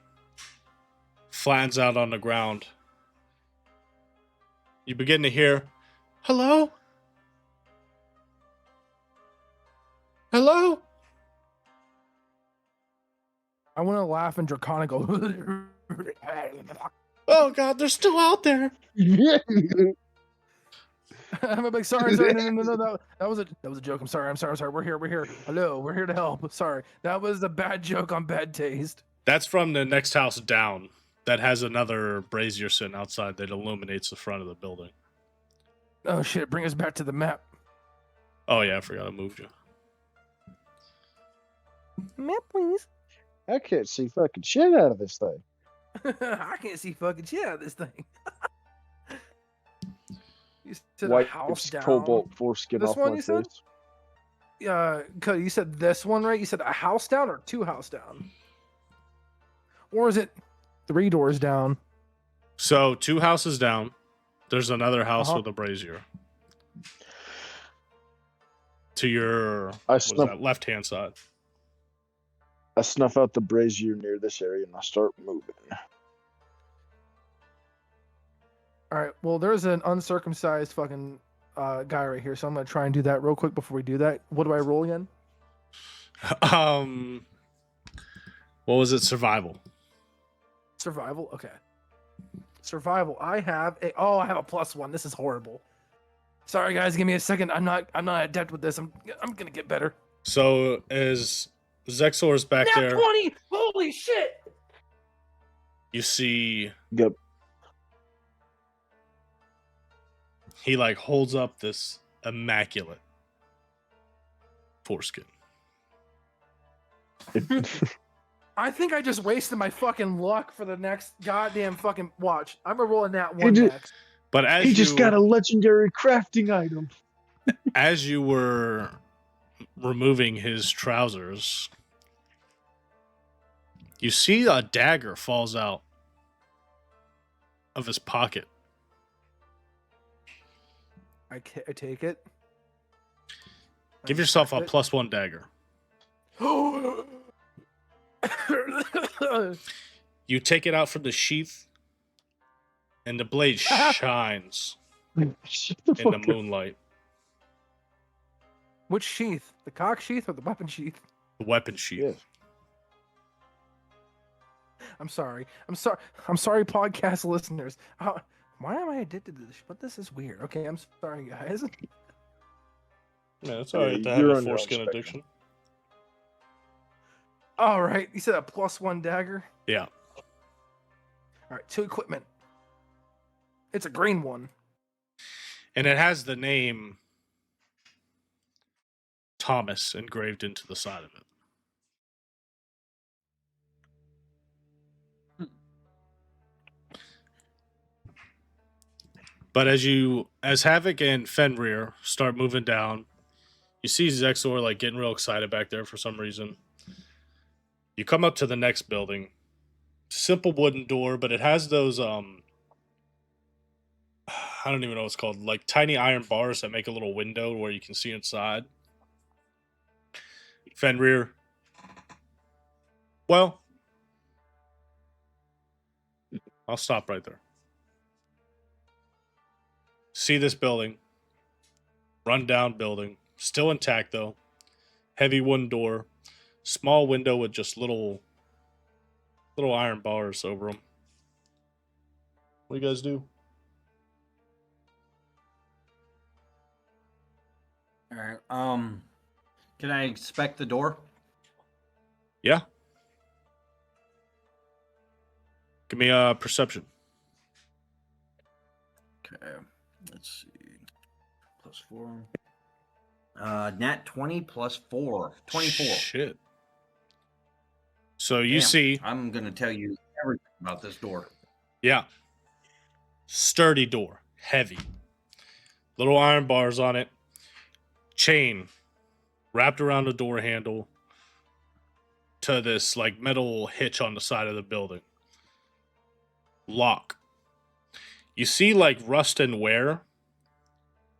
Speaker 1: flattens out on the ground, you begin to hear, hello? Hello?
Speaker 2: I want to laugh and Draconic go.
Speaker 1: Oh god, they're still out there.
Speaker 2: I'm like, sorry, no. That was a joke. I'm sorry. We're here. Hello, we're here to help. Sorry, that was a bad joke on bad taste.
Speaker 1: That's from the next house down that has another brazier sitting outside that illuminates the front of the building.
Speaker 2: Oh shit! Bring us back to the map.
Speaker 1: Oh yeah, I forgot I moved you.
Speaker 2: Map, please.
Speaker 3: I can't see fucking shit out of this thing.
Speaker 2: I can't see fucking shit out of this thing. You said a
Speaker 3: White
Speaker 2: house down.
Speaker 3: cobalt foreskin
Speaker 2: This
Speaker 3: off
Speaker 2: one
Speaker 3: my
Speaker 2: you said?
Speaker 3: face.
Speaker 2: Cody, you said this one, right? You said a house down or 2 house down? Or is it 3 doors down?
Speaker 1: So 2 houses down, there's another house
Speaker 2: Uh-huh.
Speaker 1: with a brazier. To your left hand side.
Speaker 3: I snuff out the brazier near this area and I start moving.
Speaker 2: All right. Well, there's an uncircumcised fucking guy right here, so I'm gonna try and do that real quick before we do that. What do I roll again?
Speaker 1: What was it? Survival.
Speaker 2: Survival. Okay. Survival. I have a +1. This is horrible. Sorry guys, give me a second. I'm not adept with this. I'm gonna get better.
Speaker 1: So as Zexor's back
Speaker 2: Nat
Speaker 1: there,
Speaker 2: 20! Holy shit!
Speaker 1: you see
Speaker 3: Yep.
Speaker 1: he like holds up this immaculate foreskin.
Speaker 2: I think I just wasted my fucking luck for the next goddamn fucking watch. I'm gonna roll in that
Speaker 3: He
Speaker 2: one
Speaker 3: ju-
Speaker 2: next.
Speaker 1: But
Speaker 3: He just got a legendary crafting item.
Speaker 1: as you were removing his trousers, you see a dagger falls out of his pocket.
Speaker 2: I take it.
Speaker 1: Give
Speaker 2: I
Speaker 1: yourself a
Speaker 2: inspect
Speaker 1: +1 dagger.
Speaker 2: it.
Speaker 1: You take it out from the sheath, and the blade shines
Speaker 3: Shut the
Speaker 1: in the
Speaker 3: fuck up.
Speaker 1: moonlight.
Speaker 2: Which sheath? The cock sheath or the weapon sheath?
Speaker 1: The weapon sheath.
Speaker 3: Yeah.
Speaker 2: I'm sorry. I'm sorry, podcast listeners. Why am I addicted to this? But this is weird. Okay, I'm sorry, guys.
Speaker 1: Yeah, it's
Speaker 3: Yeah,
Speaker 1: alright to have
Speaker 3: you're
Speaker 1: a
Speaker 3: on your own
Speaker 1: foreskin
Speaker 3: spectrum.
Speaker 1: addiction.
Speaker 2: All right, you said a +1 dagger.
Speaker 1: Yeah.
Speaker 2: All right, 2 equipment. It's a green one.
Speaker 1: And it has the name Thomas engraved into the side of it. But as Havoc and Fenrir start moving down, you see Zexor like getting real excited back there for some reason. You come up to the next building. Simple wooden door, but it has those I don't even know what it's called, like tiny iron bars that make a little window where you can see inside. Fenrir. Well, I'll stop right there. See this building. Run-down building. Still intact, though. Heavy wooden door. Small window with just little iron bars over them. What do you guys do?
Speaker 4: All right. Can I inspect the door?
Speaker 1: Yeah. Give me a perception.
Speaker 4: Okay. Let's see. +4. Nat 20 +4. 24.
Speaker 1: Shit. So you
Speaker 4: Damn,
Speaker 1: see,
Speaker 4: I'm gonna tell you everything about this door.
Speaker 1: yeah, sturdy door, heavy, little iron bars on it, chain wrapped around the door handle to this like metal hitch on the side of the building. Lock. You see like rust and wear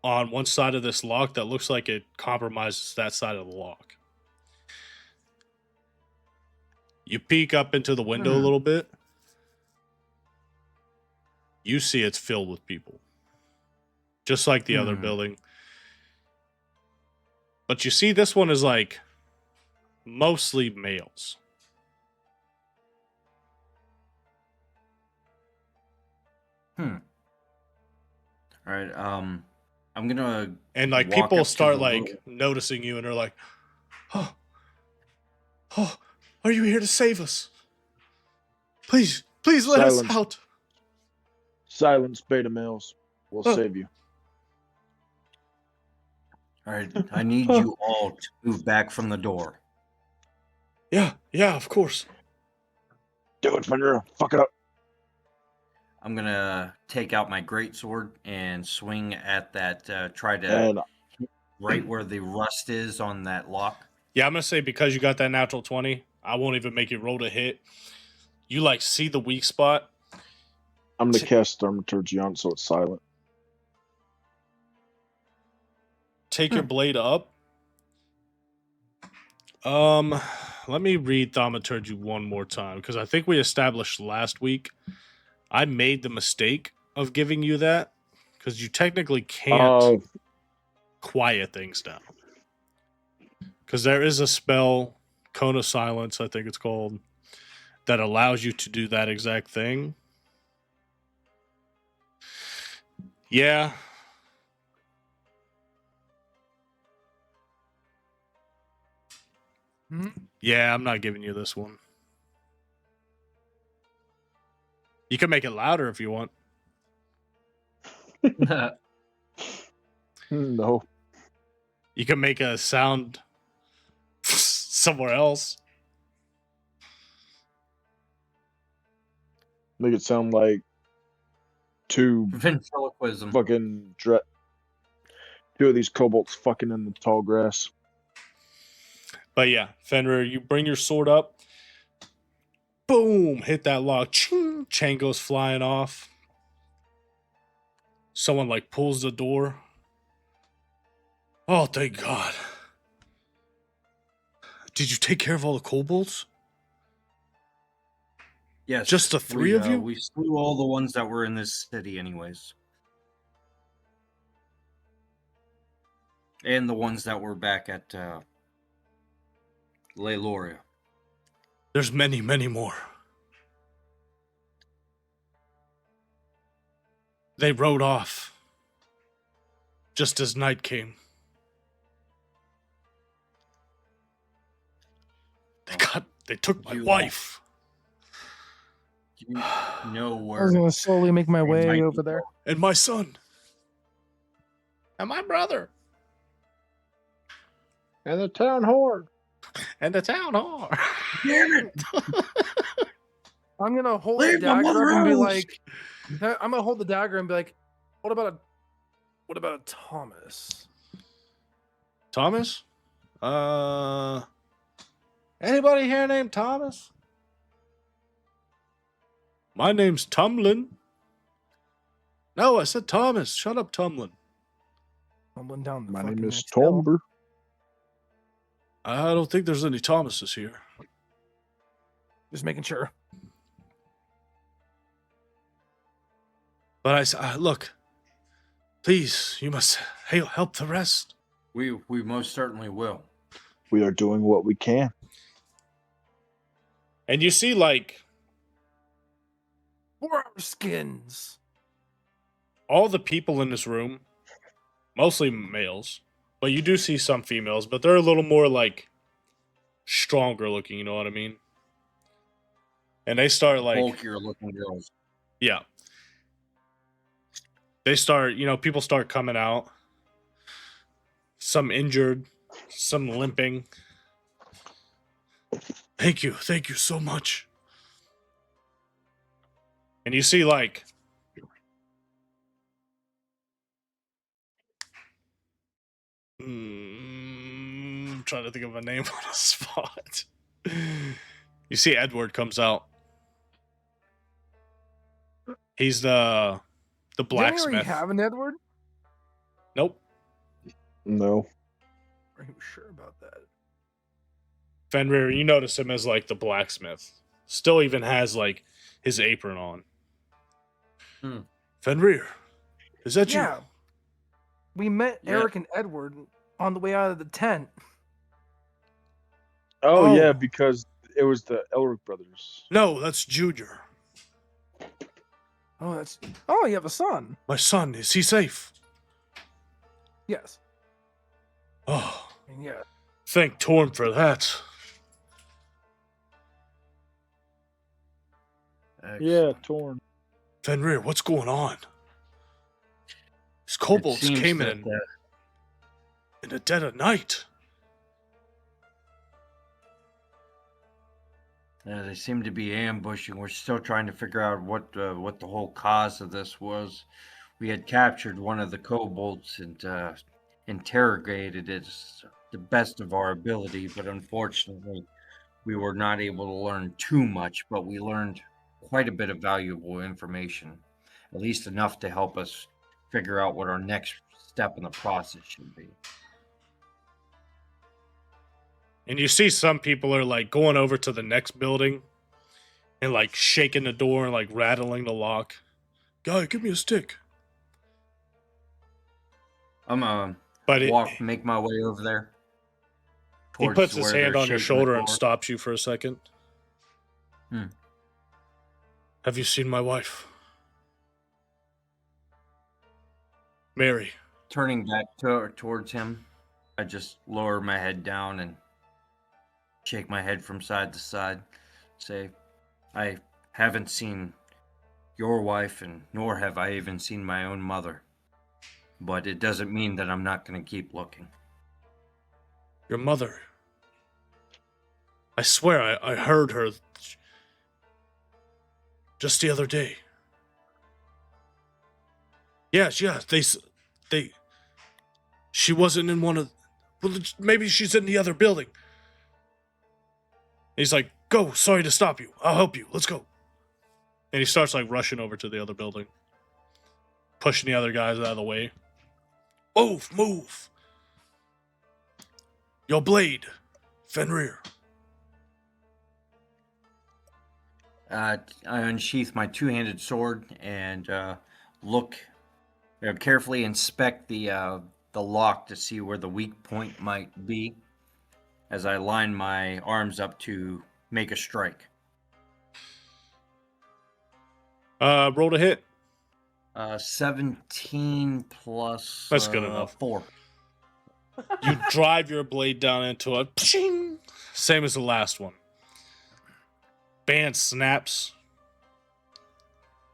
Speaker 1: on one side of this lock that looks like it compromises that side of the lock. You peek up into the window a little bit. You see it's filled with people. Just like the other building. But you see this one is like mostly males.
Speaker 4: All right. I'm gonna
Speaker 1: And like
Speaker 4: walk
Speaker 1: people
Speaker 4: up to
Speaker 1: start
Speaker 4: the
Speaker 1: like
Speaker 4: little-
Speaker 1: noticing you and they're like, oh, are you here to save us? Please let
Speaker 3: Silence.
Speaker 1: us out.
Speaker 3: Silence, beta males. We'll save you.
Speaker 4: All right. I need you all to move back from the door.
Speaker 1: Yeah, of course.
Speaker 3: Do it, Fenrir. Fuck it up.
Speaker 4: I'm gonna take out my greatsword and swing at that. Try to
Speaker 3: And
Speaker 4: right where the rust is on that lock.
Speaker 1: Yeah, I'm gonna say because you got that natural 20, I won't even make you roll to hit. You like see the weak spot.
Speaker 3: I'm gonna cast Thaumaturgy on so it's silent.
Speaker 1: Take your blade up. Let me read Thaumaturgy one more time because I think we established last week I made the mistake of giving you that because you technically can't quiet things down. Because there is a spell, Cone of Silence, I think it's called, that allows you to do that exact thing. Yeah. Yeah, I'm not giving you this one. You can make it louder if you want.
Speaker 3: No.
Speaker 1: You can make a sound somewhere else.
Speaker 3: Make it sound like two
Speaker 4: Ventriloquism.
Speaker 3: fucking two of these kobolds fucking in the tall grass.
Speaker 1: But yeah, Fenrir, you bring your sword up. Boom! Hit that lock. Ching! Chain goes flying off. Someone like pulls the door. Oh, thank God. Did you take care of all the kobolds?
Speaker 4: Yes.
Speaker 1: Just the three of you?
Speaker 4: We slew all the ones that were in this city anyways. And the ones that were back at Leiloria.
Speaker 1: There's many, many more. They rode off just as night came. They took my wife.
Speaker 4: You know
Speaker 2: I
Speaker 4: where
Speaker 2: was gonna slowly make my way over there.
Speaker 1: And my son. And my brother.
Speaker 3: And the town whore.
Speaker 1: And the town hall.
Speaker 4: Damn it!
Speaker 2: I'm gonna hold
Speaker 4: Leave
Speaker 2: the
Speaker 4: my
Speaker 2: dagger
Speaker 4: mother
Speaker 2: up and be
Speaker 4: out!
Speaker 2: like, I'm gonna hold the dagger and be like, what about a Thomas?
Speaker 1: Thomas? Anybody here named Thomas? My name's Tumlin. No, I said Thomas. Shut up, Tumlin.
Speaker 2: Tumbling down the
Speaker 3: My
Speaker 2: fucking
Speaker 3: name is
Speaker 2: next hill.
Speaker 3: Tomber.
Speaker 1: I don't think there's any Thomases here.
Speaker 2: Just making sure.
Speaker 1: But look, please, you must help the rest.
Speaker 4: We most certainly will.
Speaker 3: We are doing what we can.
Speaker 1: And you see, like,
Speaker 2: For our skins.
Speaker 1: all the people in this room, mostly males, but you do see some females, but they're a little more, like, stronger looking, you know what I mean? And they start, like...
Speaker 4: Bulkier looking girls.
Speaker 1: Yeah. They start, people start coming out. Some injured, some limping. Thank you so much. And you see, like, I'm trying to think of a name on the spot. You see Edward comes out. He's the
Speaker 2: Didn't we
Speaker 1: blacksmith.
Speaker 2: already have an Edward?
Speaker 1: Nope.
Speaker 3: No.
Speaker 2: Are you sure about that?
Speaker 1: Fenrir, you notice him as, like, the blacksmith. Still even has, like, his apron on. Fenrir, is that
Speaker 2: Yeah.
Speaker 1: you?
Speaker 2: We met
Speaker 4: Yeah.
Speaker 2: Eric and Edward on the way out of the tent.
Speaker 3: Oh,
Speaker 1: Oh.
Speaker 3: yeah, because it was the Elric brothers.
Speaker 1: No, that's Junior.
Speaker 2: Oh, you have a son.
Speaker 1: My son, is he safe?
Speaker 2: Yes.
Speaker 1: Oh,
Speaker 2: And yeah.
Speaker 1: thank Torm for that.
Speaker 3: Yeah, Torn.
Speaker 1: Fenrir, what's going on? These kobolds came in the dead of night.
Speaker 4: They seem to be ambushing. We're still trying to figure out what the whole cause of this was. We had captured one of the kobolds and interrogated it to the best of our ability, but unfortunately, we were not able to learn too much. But we learned quite a bit of valuable information, at least enough to help us figure out what our next step in the process should be.
Speaker 1: And you see some people are, like, going over to the next building and, like, shaking the door and, like, rattling the lock. Guy, give me a stick.
Speaker 4: I'm
Speaker 1: But
Speaker 4: make my way over there.
Speaker 1: he
Speaker 4: towards
Speaker 1: puts his
Speaker 4: where
Speaker 1: hand
Speaker 4: they're
Speaker 1: on your
Speaker 4: shaking the
Speaker 1: shoulder and
Speaker 4: door.
Speaker 1: stops you for a second. Have you seen my wife? Mary.
Speaker 4: Turning back towards him, I just lower my head down and shake my head from side to side. Say, I haven't seen your wife, and nor have I even seen my own mother. But it doesn't mean that I'm not going to keep looking.
Speaker 1: Your mother. I swear I heard her just the other day. Yeah, she wasn't in one of, well, maybe she's in the other building. He's like, go, sorry to stop you. I'll help you. Let's go. And he starts like rushing over to the other building, pushing the other guys out of the way. Move. Your blade, Fenrir.
Speaker 4: I unsheath my two-handed sword and carefully inspect the lock to see where the weak point might be as I line my arms up to make a strike.
Speaker 1: Roll to hit.
Speaker 4: 17 plus
Speaker 1: That's good enough.
Speaker 4: 4.
Speaker 1: You drive your blade down into it. Same as the last one. Band snaps.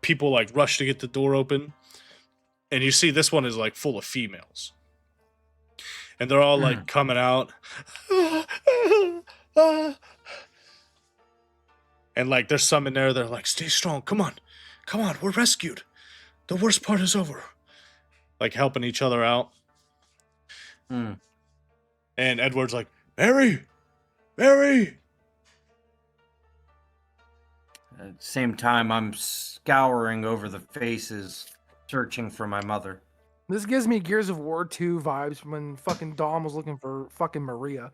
Speaker 1: People like rush to get the door open. And you see this one is like full of females. And they're all like coming out. And like there's some in there, they're like, stay strong, come on, we're rescued. The worst part is over. Like helping each other out. And Edward's like, Mary!
Speaker 4: At the same time, I'm scouring over the faces, searching for my mother.
Speaker 2: This gives me Gears of War 2 vibes when fucking Dom was looking for fucking Maria.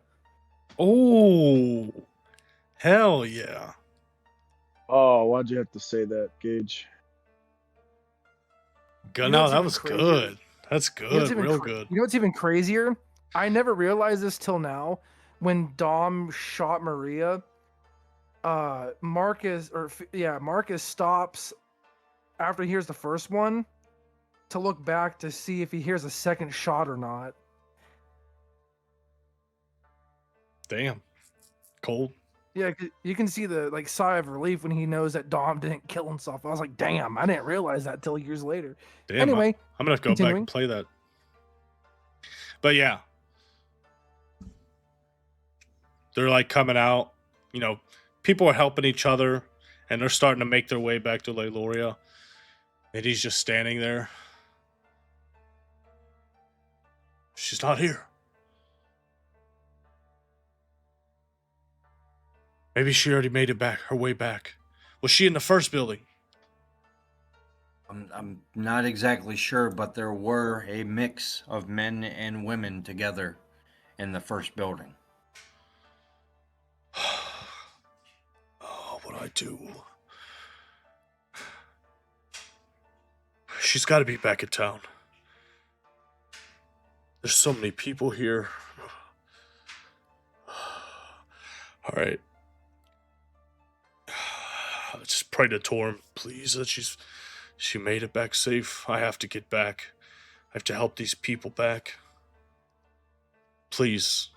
Speaker 1: Oh, hell yeah.
Speaker 3: Oh, why'd you have to say that, Gage?
Speaker 1: No, that was good. That's good, real good.
Speaker 2: You know what's even crazier? I never realized this till now. When Dom shot Maria, Marcus stops after he hears the first one to look back to see if he hears a second shot or not.
Speaker 1: Damn. Cold.
Speaker 2: Yeah, you can see the like sigh of relief when he knows that Dom didn't kill himself. I was like, damn, I didn't realize that till years later.
Speaker 1: Damn,
Speaker 2: anyway,
Speaker 1: I'm gonna have to go back and play that. But yeah. They're like coming out, you know, people are helping each other and they're starting to make their way back to Leiloria. And he's just standing there. She's not here. Maybe she already made it back, her way back. Was she in the first building?
Speaker 4: I'm not exactly sure, but there were a mix of men and women together in the first building.
Speaker 1: Oh, what do I do? She's got to be back in town. There's so many people here. All right. Just pray to Torm, please, that she made it back safe. I have to get back. I have to help these people back. Please.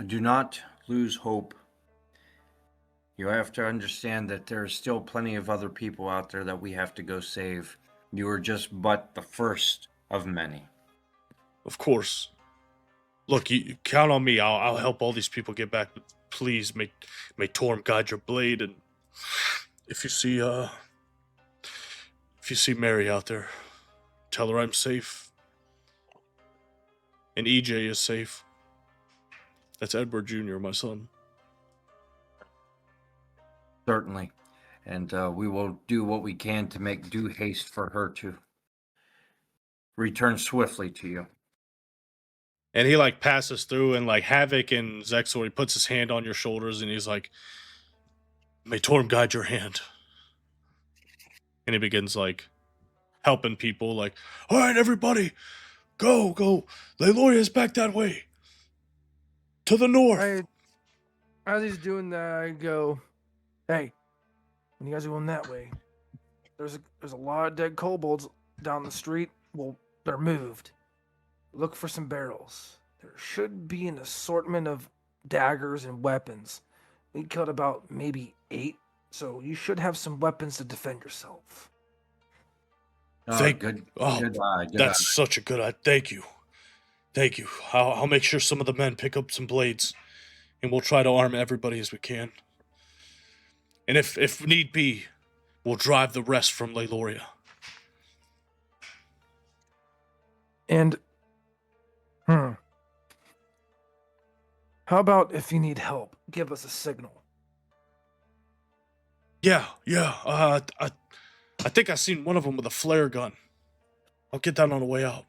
Speaker 4: Do not lose hope. You have to understand that there's still plenty of other people out there that we have to go save. You are just but the first of many.
Speaker 1: Of course. Look, you count on me. I'll help all these people get back. But please, may Torm guide your blade. And if you see Mary out there, tell her I'm safe. And EJ is safe. That's Edward Jr., my son.
Speaker 4: Certainly. And we will do what we can to make due haste for her to return swiftly to you.
Speaker 1: And he like passes through and like Havoc and Zexor, he puts his hand on your shoulders and he's like, may Torm guide your hand. And he begins like helping people like, all right, everybody, go. Leiloria's back that way. To the north.
Speaker 2: As he's doing that, I go, hey, when you guys are going that way, there's a lot of dead kobolds down the street. Well, they're moved. Look for some barrels. There should be an assortment of daggers and weapons. We killed about maybe 8, so you should have some weapons to defend yourself.
Speaker 1: That's such a good idea. Thank you. I'll make sure some of the men pick up some blades, and we'll try to arm everybody as we can. And if need be, We'll drive the rest from Leloria.
Speaker 2: And, how about if you need help, give us a signal.
Speaker 1: Yeah. I think I seen one of them with a flare gun. I'll get that on the way out.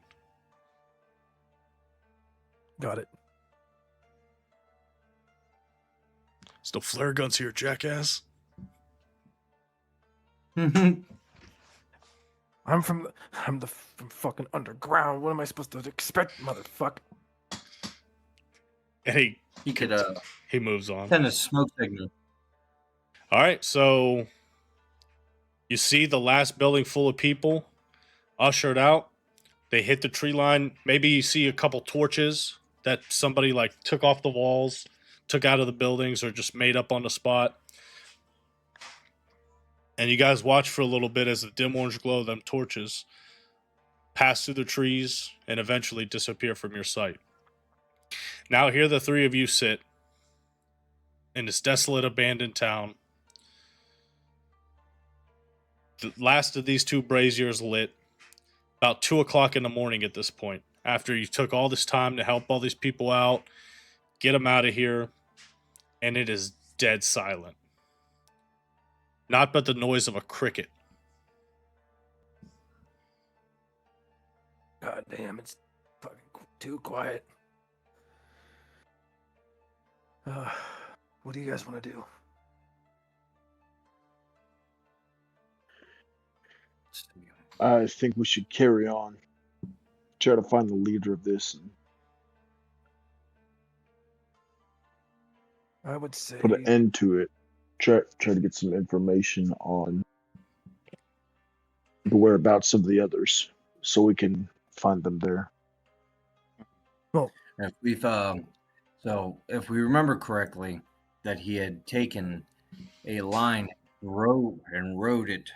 Speaker 2: Got it.
Speaker 1: Still flare guns here, jackass.
Speaker 2: I'm from fucking underground. What am I supposed to expect, motherfucker?
Speaker 1: And
Speaker 4: You could
Speaker 1: he moves on.
Speaker 4: send a smoke signal.
Speaker 1: All right, so you see the last building full of people ushered out. They hit the tree line. Maybe you see a couple torches that somebody like took off the walls, took out of the buildings, or just made up on the spot. And you guys watch for a little bit as the dim orange glow of them torches pass through the trees and eventually disappear from your sight. Now here the three of you sit in this desolate, abandoned town. The last of these two braziers lit about 2 o'clock in the morning at this point. After you took all this time to help all these people out, get them out of here, and it is dead silent. Not but the noise of a cricket.
Speaker 2: God damn, it's fucking too quiet. What do you guys want to do?
Speaker 3: I think we should carry on. Try to find the leader of this and
Speaker 2: I would say
Speaker 3: put an end to it. Try to get some information on the whereabouts of the others so we can find them there.
Speaker 4: If we've so if we remember correctly, that he had taken a line, rowed it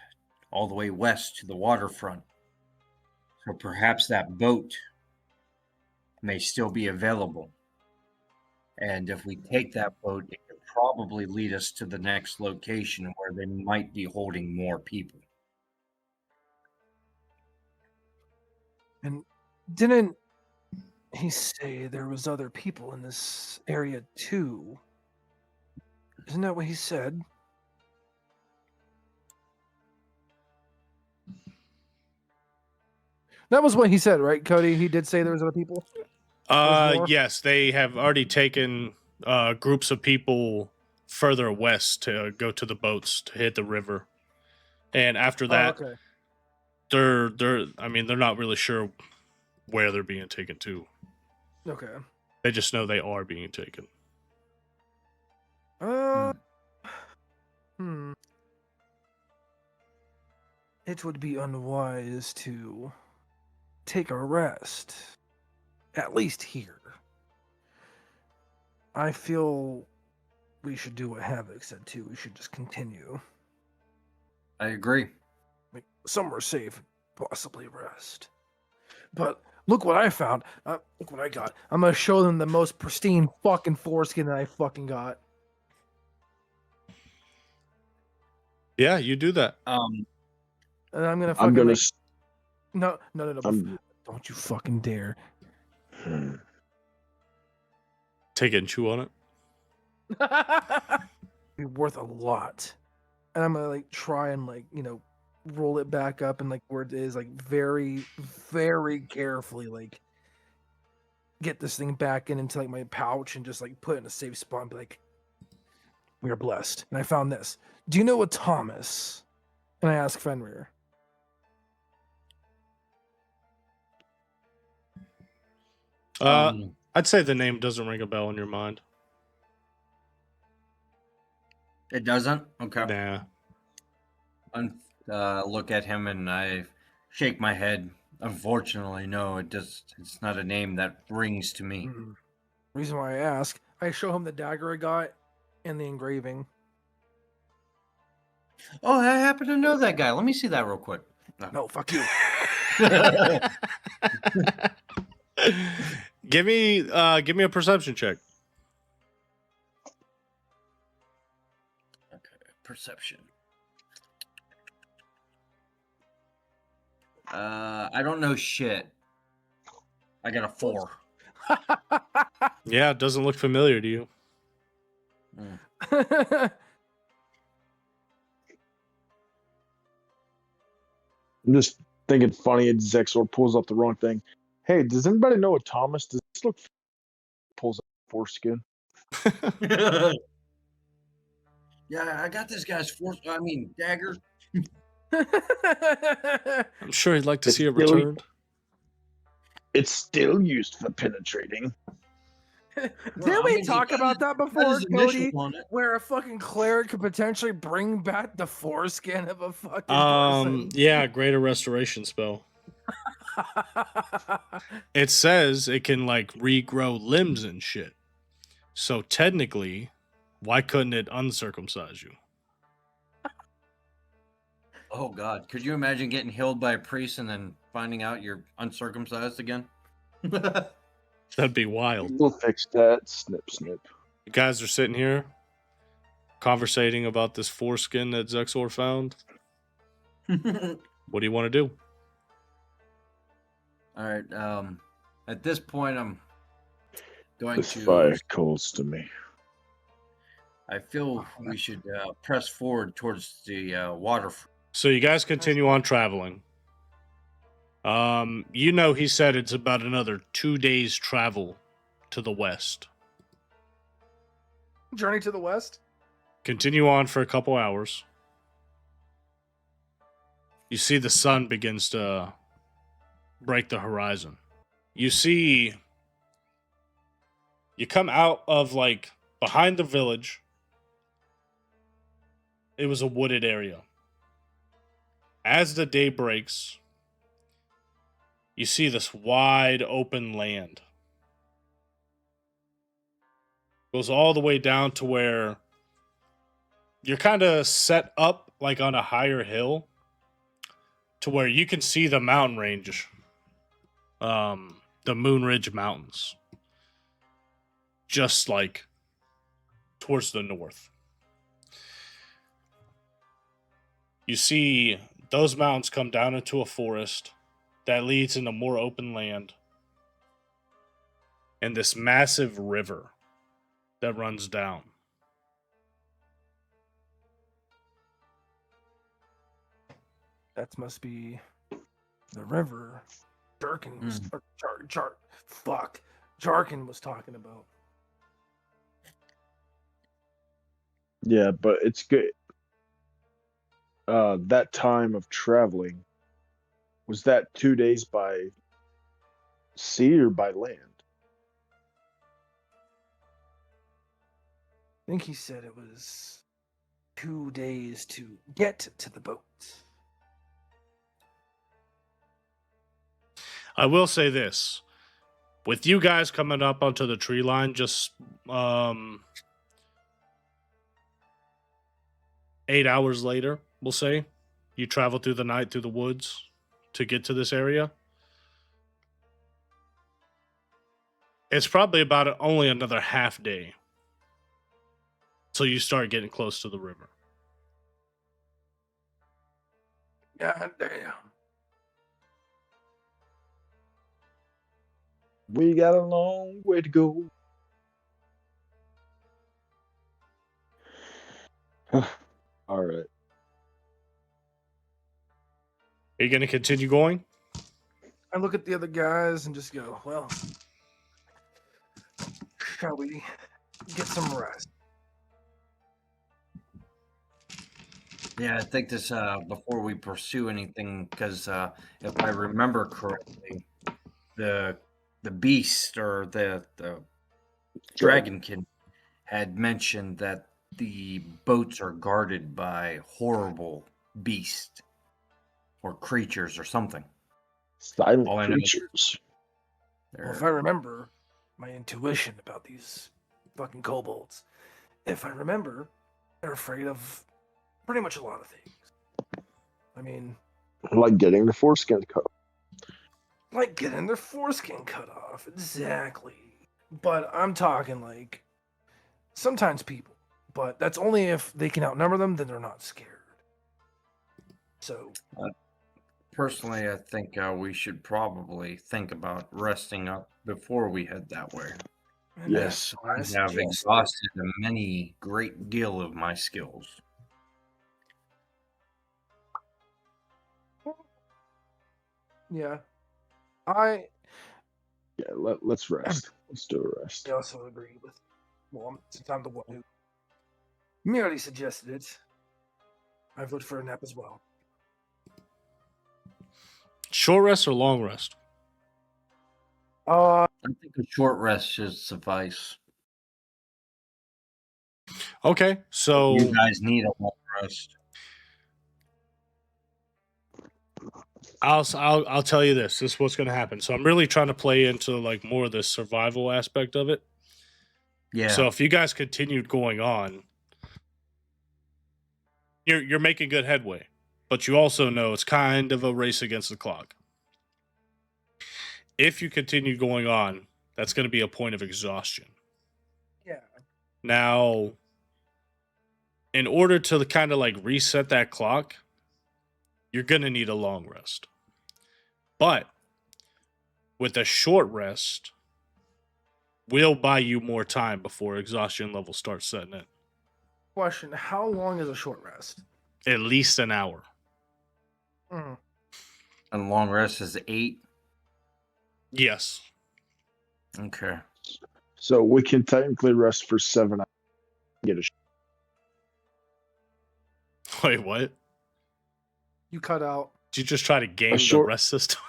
Speaker 4: all the way west to the waterfront. So perhaps that boat may still be available. And if we take that boat, it could probably lead us to the next location where they might be holding more people.
Speaker 2: And didn't he say there was other people in this area too? Isn't that what he said? That was what he said, right, Cody? He did say there was other people. more?
Speaker 1: Yes, they have already taken groups of people further west to go to the boats to hit the river. And after that,
Speaker 2: okay.
Speaker 1: they're not really sure where they're being taken to.
Speaker 2: Okay.
Speaker 1: They just know they are being taken.
Speaker 2: It would be unwise to take a rest, at least here. I feel we should do what Havoc said too. We should just continue.
Speaker 4: I agree.
Speaker 2: Like, somewhere safe, possibly rest. But look what I found. Look what I got. I'm gonna show them the most pristine fucking foreskin that I fucking got.
Speaker 1: Yeah, you do that.
Speaker 2: And I'm gonna fucking
Speaker 3: I'm gonna.
Speaker 2: No.
Speaker 3: I'm-
Speaker 2: Don't you fucking dare.
Speaker 1: Take it and chew on it.
Speaker 2: Be worth a lot. And I'm gonna try and roll it back up and where it is, very, very carefully get this thing back into my pouch and just put it in a safe spot and be like, we are blessed. And I found this. Do you know a Thomas? And I asked Fenrir.
Speaker 1: I'd say the name doesn't ring a bell in your mind.
Speaker 4: It doesn't? Okay.
Speaker 1: Nah.
Speaker 4: Look at him and I shake my head. Unfortunately, no, it's not a name that rings to me.
Speaker 2: Reason why I ask, I show him the dagger I got and the engraving.
Speaker 4: Oh, I happen to know that guy. Let me see that real quick.
Speaker 2: No, fuck you.
Speaker 1: Give me a perception check.
Speaker 4: Okay, perception. I don't know shit. I got a 4.
Speaker 1: Yeah, it doesn't look familiar to you.
Speaker 3: I'm just thinking funny, and Zexor pulls up the wrong thing. Hey, does anybody know what Thomas? Does this look? Pulls up foreskin.
Speaker 4: Yeah, I got this guy's dagger.
Speaker 1: I'm sure he'd like to
Speaker 3: It's
Speaker 1: see it
Speaker 3: still-
Speaker 1: returned.
Speaker 3: It's still used for penetrating.
Speaker 2: Did we talk about that before,
Speaker 4: his initials
Speaker 2: Cody?
Speaker 4: on it.
Speaker 2: Where a fucking cleric could potentially bring back the foreskin of a fucking person.
Speaker 1: Yeah, greater restoration spell. It says it can like regrow limbs and shit. So technically, why couldn't it uncircumcise you?
Speaker 4: Oh God, could you imagine getting healed by a priest and then finding out you're uncircumcised again?
Speaker 1: That'd be wild.
Speaker 3: We'll fix that. Snip, snip.
Speaker 1: You guys are sitting here conversating about this foreskin that Zexor found. What do you want to do?
Speaker 4: All right. At this point, I'm going
Speaker 3: This
Speaker 4: to.
Speaker 3: fire calls to me.
Speaker 4: I feel we should press forward towards the water.
Speaker 1: So you guys continue on traveling. He said it's about another 2 days travel to the west.
Speaker 2: Journey to the west?
Speaker 1: Continue on for a couple hours. You see the sun begins to break the horizon. You come out of like behind the village. It was a wooded area. As the day breaks, you see this wide open land. Goes all the way down to where you're kind of set up like on a higher hill to where you can see the mountain range, the Moon Ridge Mountains, just like towards the north. You see those mountains come down into a forest that leads into more open land and this massive river that runs down.
Speaker 2: That must be the river Jarkin was Jarkin was talking about.
Speaker 3: Yeah, but it's good. That time of traveling, was that 2 days by sea or by land?
Speaker 2: I think he said it was 2 days to get to the boat.
Speaker 1: I will say this. With you guys coming up onto the tree line just 8 hours later, we'll say, you travel through the night through the woods to get to this area. It's probably about only another half day till you start getting close to the river.
Speaker 2: God damn.
Speaker 3: We got a long way to go. All right.
Speaker 1: Are you going to continue going?
Speaker 2: I look at the other guys and just go, well, shall we get some rest?
Speaker 4: Yeah, I think this before we pursue anything, because if I remember correctly, the beast or the dragonkin had mentioned that the boats are guarded by horrible beasts or creatures or something.
Speaker 3: Silent
Speaker 4: All I know-
Speaker 3: creatures.
Speaker 2: Well, if I remember my intuition about these fucking kobolds, if I remember, they're afraid of pretty much a lot of things. I mean,
Speaker 3: Like getting the foreskin cut.
Speaker 2: like getting their foreskin cut off. Exactly. But I'm talking like sometimes people. But that's only if they can outnumber them, then they're not scared. So
Speaker 4: Personally, I think we should probably think about resting up before we head that way.
Speaker 2: And
Speaker 3: Yes.
Speaker 2: that's why I
Speaker 4: I have
Speaker 2: suggest-
Speaker 4: exhausted a many great deal of my skills.
Speaker 2: Yeah.
Speaker 3: Yeah, let's rest. Let's do a rest.
Speaker 2: I also agree with. Well, since I'm the one who merely suggested it, I've looked for a nap as well.
Speaker 1: Short rest or long rest?
Speaker 2: Uh,
Speaker 4: I think a short rest should suffice.
Speaker 1: Okay, so
Speaker 4: You guys need a long rest.
Speaker 1: I'll tell you this. This is what's going to happen. So I'm really trying to play into like more of the survival aspect of it.
Speaker 4: Yeah.
Speaker 1: So if you guys continued going on, you're making good headway, but you also know it's kind of a race against the clock. If you continue going on, that's going to be a point of exhaustion.
Speaker 2: yeah.
Speaker 1: Now, in order to kind of like reset that clock, you're going to need a long rest. But with a short rest, will buy you more time before exhaustion level starts setting in.
Speaker 2: Question: how long is a short rest?
Speaker 1: At least an hour.
Speaker 2: Mm.
Speaker 4: And long rest is 8.
Speaker 1: Yes.
Speaker 4: Okay.
Speaker 3: So we can technically rest for 7 hours. Get a
Speaker 1: Wait, what?
Speaker 2: You cut out.
Speaker 1: Did you just try to game the
Speaker 3: short-
Speaker 1: rest system?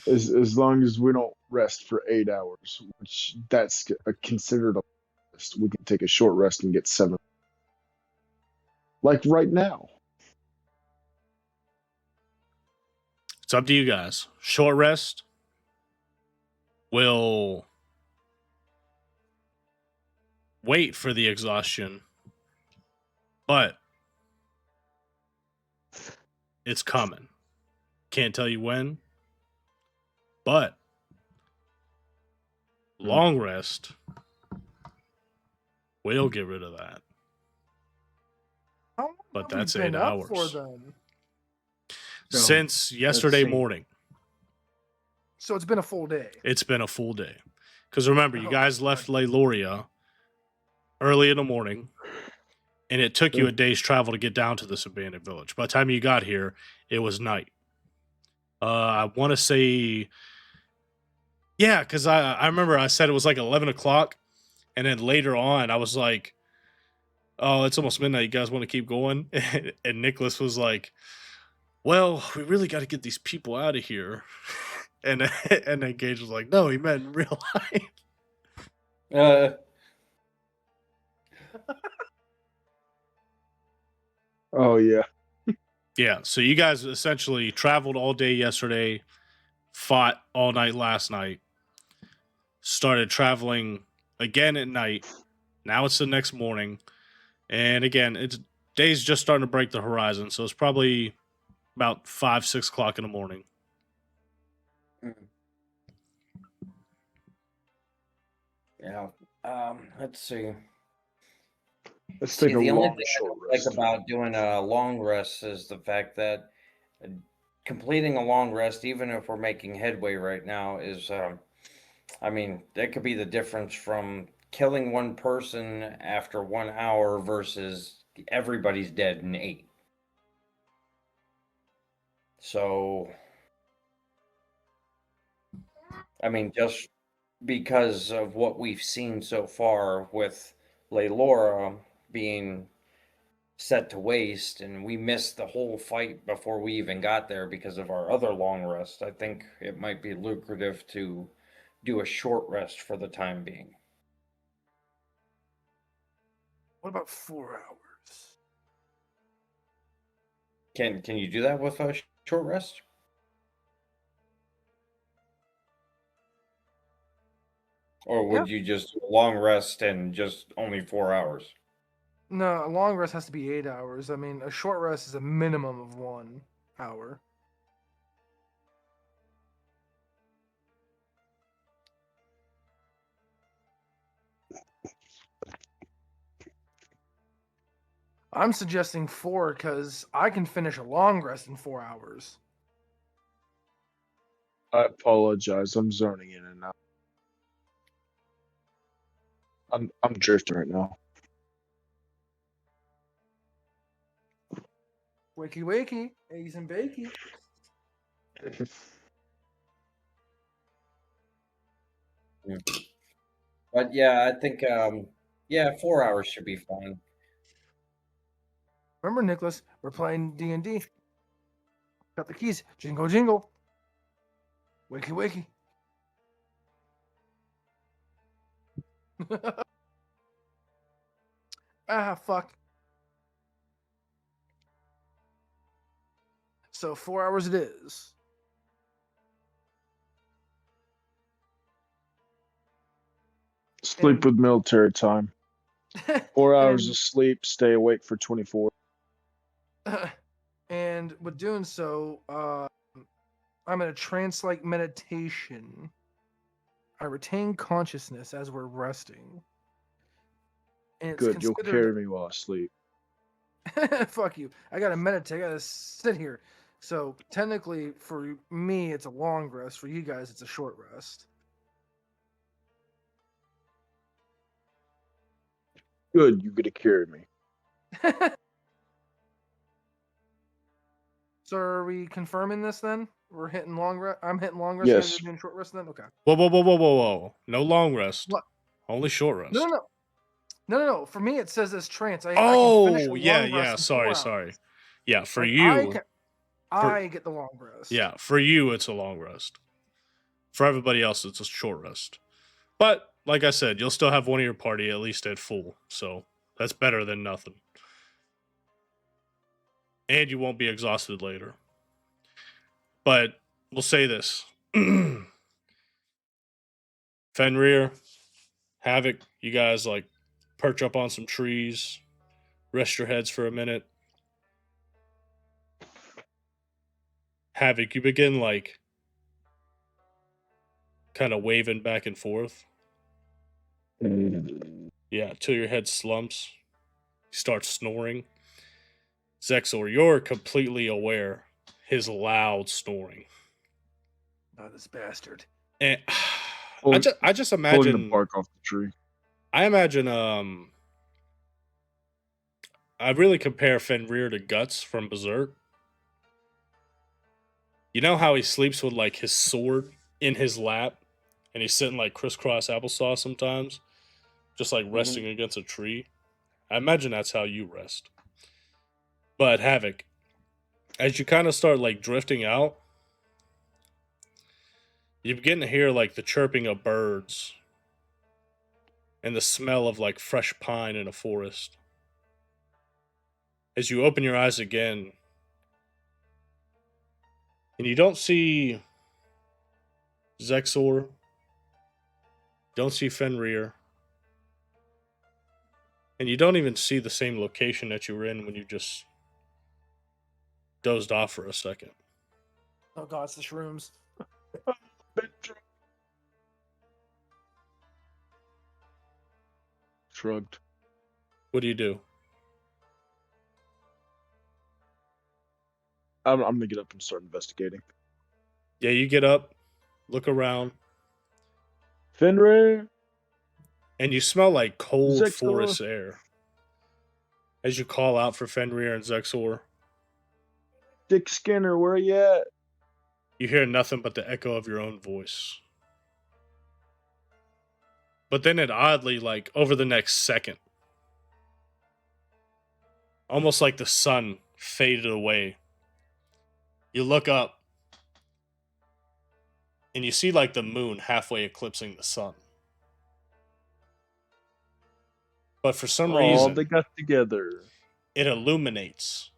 Speaker 3: as long as we don't rest for 8 hours, which that's considered a rest. We can take a short rest and get 7. Like right now.
Speaker 1: It's up to you guys. Short rest will wait for the exhaustion, but it's coming. Can't tell you when, but long rest will get rid of that.
Speaker 2: How long
Speaker 1: But
Speaker 2: have we
Speaker 1: that's
Speaker 2: been
Speaker 1: 8
Speaker 2: up for
Speaker 1: hours.
Speaker 2: then?
Speaker 4: So,
Speaker 1: Since yesterday
Speaker 4: see.
Speaker 1: morning.
Speaker 2: So it's been a full day.
Speaker 1: It's been a full day. Because remember, you
Speaker 2: Oh,
Speaker 1: guys left Leiloria early in the morning, and it took you a day's travel to get down to this abandoned village. By the time you got here, it was night. I want to say, yeah, because I remember I said it was like 11 o'clock, and then later on, I was like, oh, it's almost midnight. You guys want to keep going? And Nicholas was like, well, we really got to get these people out of here. And then Gage was like, no, he meant in real life.
Speaker 3: Oh yeah.
Speaker 1: Yeah, so you guys essentially traveled all day yesterday, fought all night last night, started traveling again at night. Now it's the next morning. And again, it's day's just starting to break the horizon, so it's probably about 5, 6 o'clock in the morning.
Speaker 4: Yeah. Let's see.
Speaker 3: Let's
Speaker 4: See,
Speaker 3: take a
Speaker 4: the only
Speaker 3: long
Speaker 4: thing I
Speaker 3: short
Speaker 4: don't like
Speaker 3: rest.
Speaker 4: about doing a long rest is the fact that completing a long rest, even if we're making headway right now, is, I mean, that could be the difference from killing one person after 1 hour versus everybody's dead in 8. So, I mean, just because of what we've seen so far with Laylora being set to waste, and we missed the whole fight before we even got there because of our other long rest, I think it might be lucrative to do a short rest for the time being.
Speaker 2: What about 4 hours?
Speaker 4: Can you do that with a short rest? Or would you just do a long rest and just only 4 hours?
Speaker 2: No, a long rest has to be 8 hours. I mean, a short rest is a minimum of 1 hour. I'm suggesting 4 because I can finish a long rest in 4 hours.
Speaker 3: I apologize. I'm zoning in and out. I'm drifting right now.
Speaker 2: Wakey, wakey, eggs and bakey.
Speaker 4: But yeah, I think 4 hours should be fine.
Speaker 2: Remember, Nicholas, we're playing D&D. Got the keys. Jingle, jingle. Wakey, wakey. Ah, fuck. So 4 hours it is.
Speaker 3: Sleep
Speaker 2: And-
Speaker 3: with military time. 4 hours
Speaker 2: and,
Speaker 3: of sleep, stay awake for 24.
Speaker 2: and with doing so, I'm in a trance-like meditation. I retain consciousness as we're resting. And it's
Speaker 3: Good, you'll
Speaker 2: considered...
Speaker 3: carry me while I sleep.
Speaker 2: Fuck you. I gotta meditate. I gotta sit here. So technically, for me, it's a long rest. For you guys, it's a short rest.
Speaker 3: Good, you get to carry me.
Speaker 2: So are we confirming this then? We're hitting long rest. I'm hitting long rest.
Speaker 3: Yes.
Speaker 2: You guys are doing short rest then. Okay.
Speaker 1: Whoa. No long rest.
Speaker 2: What?
Speaker 1: Only short rest.
Speaker 2: No. For me, it says this trance. I can finish a
Speaker 1: Oh,
Speaker 2: long
Speaker 1: yeah.
Speaker 2: rest in 4 hours.
Speaker 1: Sorry. Yeah, for
Speaker 2: Like,
Speaker 1: you.
Speaker 2: I get the long rest.
Speaker 1: Yeah, for you, it's a long rest. For everybody else, it's a short rest. But, like I said, you'll still have one of your party at least at full. So, that's better than nothing. And you won't be exhausted later. But, we'll say this. Fenrir, Havoc, you guys, like, perch up on some trees. Rest your heads for a minute. Havoc, you begin, like, kind of waving back and forth. Yeah, till your head slumps. You start snoring. Zexor, you're completely aware his loud snoring.
Speaker 2: Oh, this bastard.
Speaker 1: And
Speaker 3: Pulling-
Speaker 1: I just
Speaker 3: Pulling
Speaker 1: imagine
Speaker 3: the bark off the tree.
Speaker 1: I imagine I really compare Fenrir to Guts from Berserk. You know how he sleeps with like his sword in his lap and he's sitting like crisscross applesauce sometimes, just like resting against a tree? I imagine that's how you rest. But Havoc, as you kind of start like drifting out, you begin to hear like the chirping of birds and the smell of like fresh pine in a forest. As you open your eyes again, and you don't see Zexor, don't see Fenrir, and you don't even see the same location that you were in when you just dozed off for a second.
Speaker 2: Oh god, it's the shrooms.
Speaker 3: Shrugged.
Speaker 1: What do?
Speaker 3: I'm gonna get up and start investigating.
Speaker 1: Yeah, you get up, look around,
Speaker 3: Fenrir,
Speaker 1: and you smell like cold
Speaker 3: Zexor.
Speaker 1: forest air. As you call out for Fenrir and Zexor,
Speaker 3: Dick Skinner, where you at?
Speaker 1: you hear nothing but the echo of your own voice. But then it oddly, like, over the next second, almost like the sun faded away. You look up, and you see, like, the moon halfway eclipsing the sun. But for some reason,
Speaker 3: they got together.
Speaker 1: it illuminates,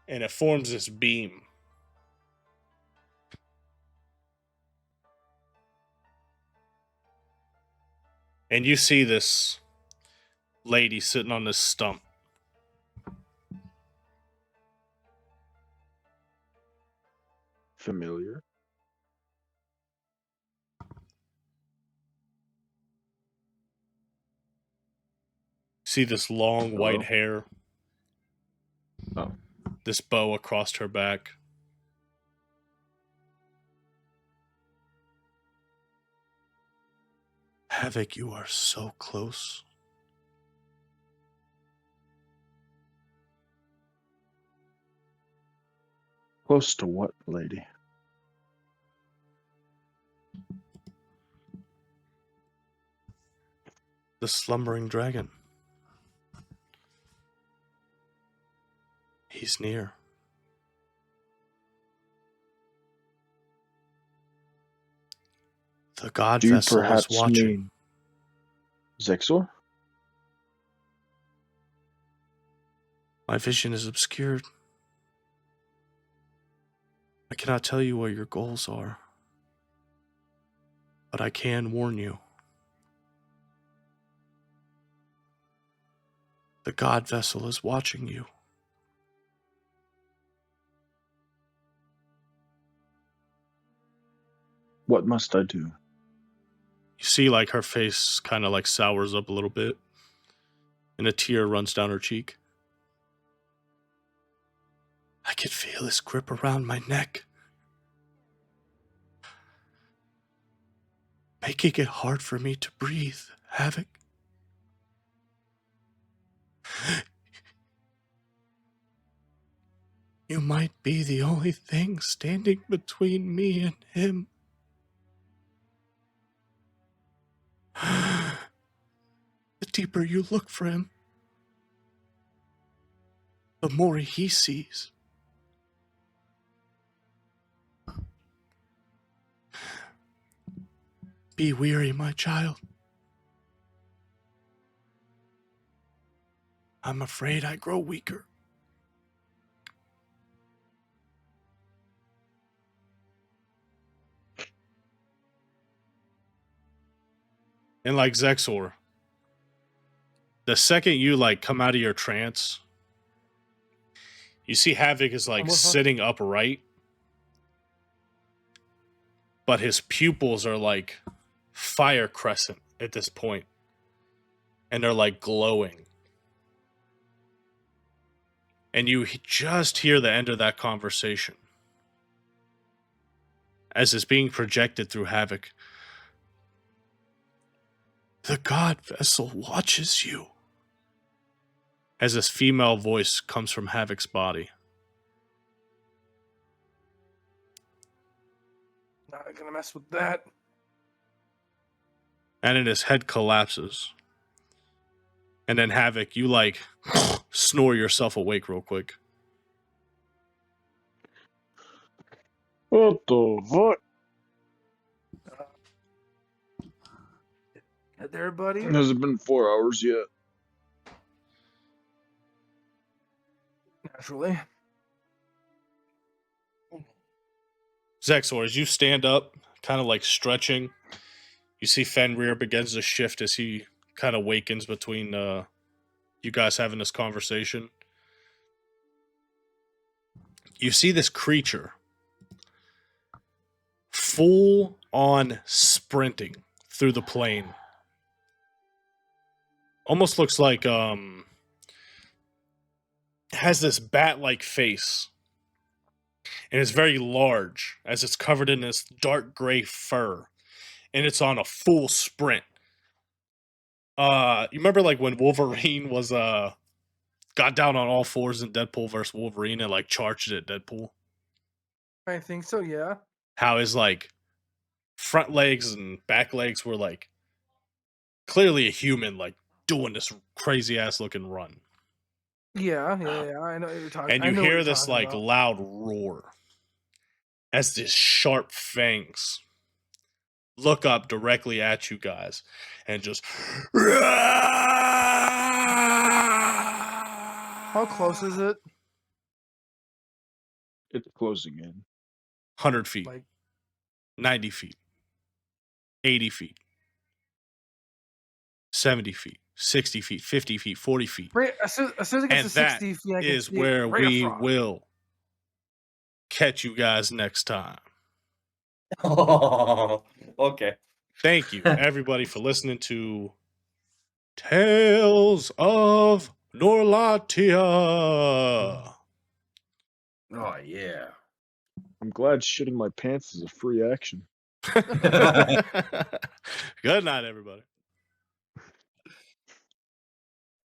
Speaker 1: and it forms this beam. And you see this lady sitting on this stump.
Speaker 3: Familiar.
Speaker 1: See this long white hair. this bow across her back. Havoc, you are so close.
Speaker 3: Close to what, lady?
Speaker 1: The slumbering dragon. He's near. The god
Speaker 3: Do you
Speaker 1: vessel is
Speaker 3: perhaps
Speaker 1: watching.
Speaker 3: mean Zexor?
Speaker 1: My vision is obscured. I cannot tell you what your goals are, but I can warn you. The god vessel is watching you.
Speaker 3: What must I do?
Speaker 1: You see, like, her face kind of like sours up a little bit, and a tear runs down her cheek. I can feel his grip around my neck, making it hard for me to breathe, Havoc. You might be the only thing standing between me and him. The deeper you look for him, the more he sees. Be weary, my child. I'm afraid I grow weaker. And like Zexor, the second you like come out of your trance, you see Havoc is like sitting upright, but his pupils are like fire crescent at this point, and they're like glowing. And you just hear the end of that conversation as it's being projected through Havoc. The god vessel watches you. As this female voice comes from Havoc's body.
Speaker 2: Not gonna mess with that.
Speaker 1: And then his head collapses. And then Havoc, you like snore yourself awake real quick.
Speaker 3: What the fuck?
Speaker 2: Get there, buddy.
Speaker 3: Has it been 4 hours yet?
Speaker 2: Naturally.
Speaker 1: Zexor, as you stand up, kind of like stretching, you see Fenrir begins to shift as he kind of wakens between you guys having this conversation. You see this creature full on sprinting through the plane. Almost looks like has this bat-like face. And it's very large as it's covered in this dark gray fur. And it's on a full sprint. You remember like when Wolverine was got down on all fours in Deadpool vs. Wolverine and like charged at Deadpool?
Speaker 2: I think so, yeah.
Speaker 1: How his like front legs and back legs were like clearly a human like doing this crazy ass looking run.
Speaker 2: Yeah, I know what you're talking
Speaker 1: And
Speaker 2: about.
Speaker 1: you hear this like
Speaker 2: about.
Speaker 1: loud roar as these sharp fangs look up directly at you guys and just
Speaker 2: How close is it?
Speaker 3: It's closing in.
Speaker 1: 100 feet,
Speaker 2: Like
Speaker 1: 90 feet, 80 feet, 70 feet, 60 feet, 50 feet, 40 feet.
Speaker 2: right as soon as it gets
Speaker 1: And
Speaker 2: to
Speaker 1: that
Speaker 2: 60 feet, I can
Speaker 1: is
Speaker 2: see
Speaker 1: where
Speaker 2: it right
Speaker 1: we
Speaker 2: across.
Speaker 1: will catch you guys next time.
Speaker 4: Oh, okay.
Speaker 1: Thank you, everybody, for listening to Tales of Norlatia.
Speaker 4: Oh yeah.
Speaker 3: I'm glad shitting my pants is a free action.
Speaker 1: Good night, everybody.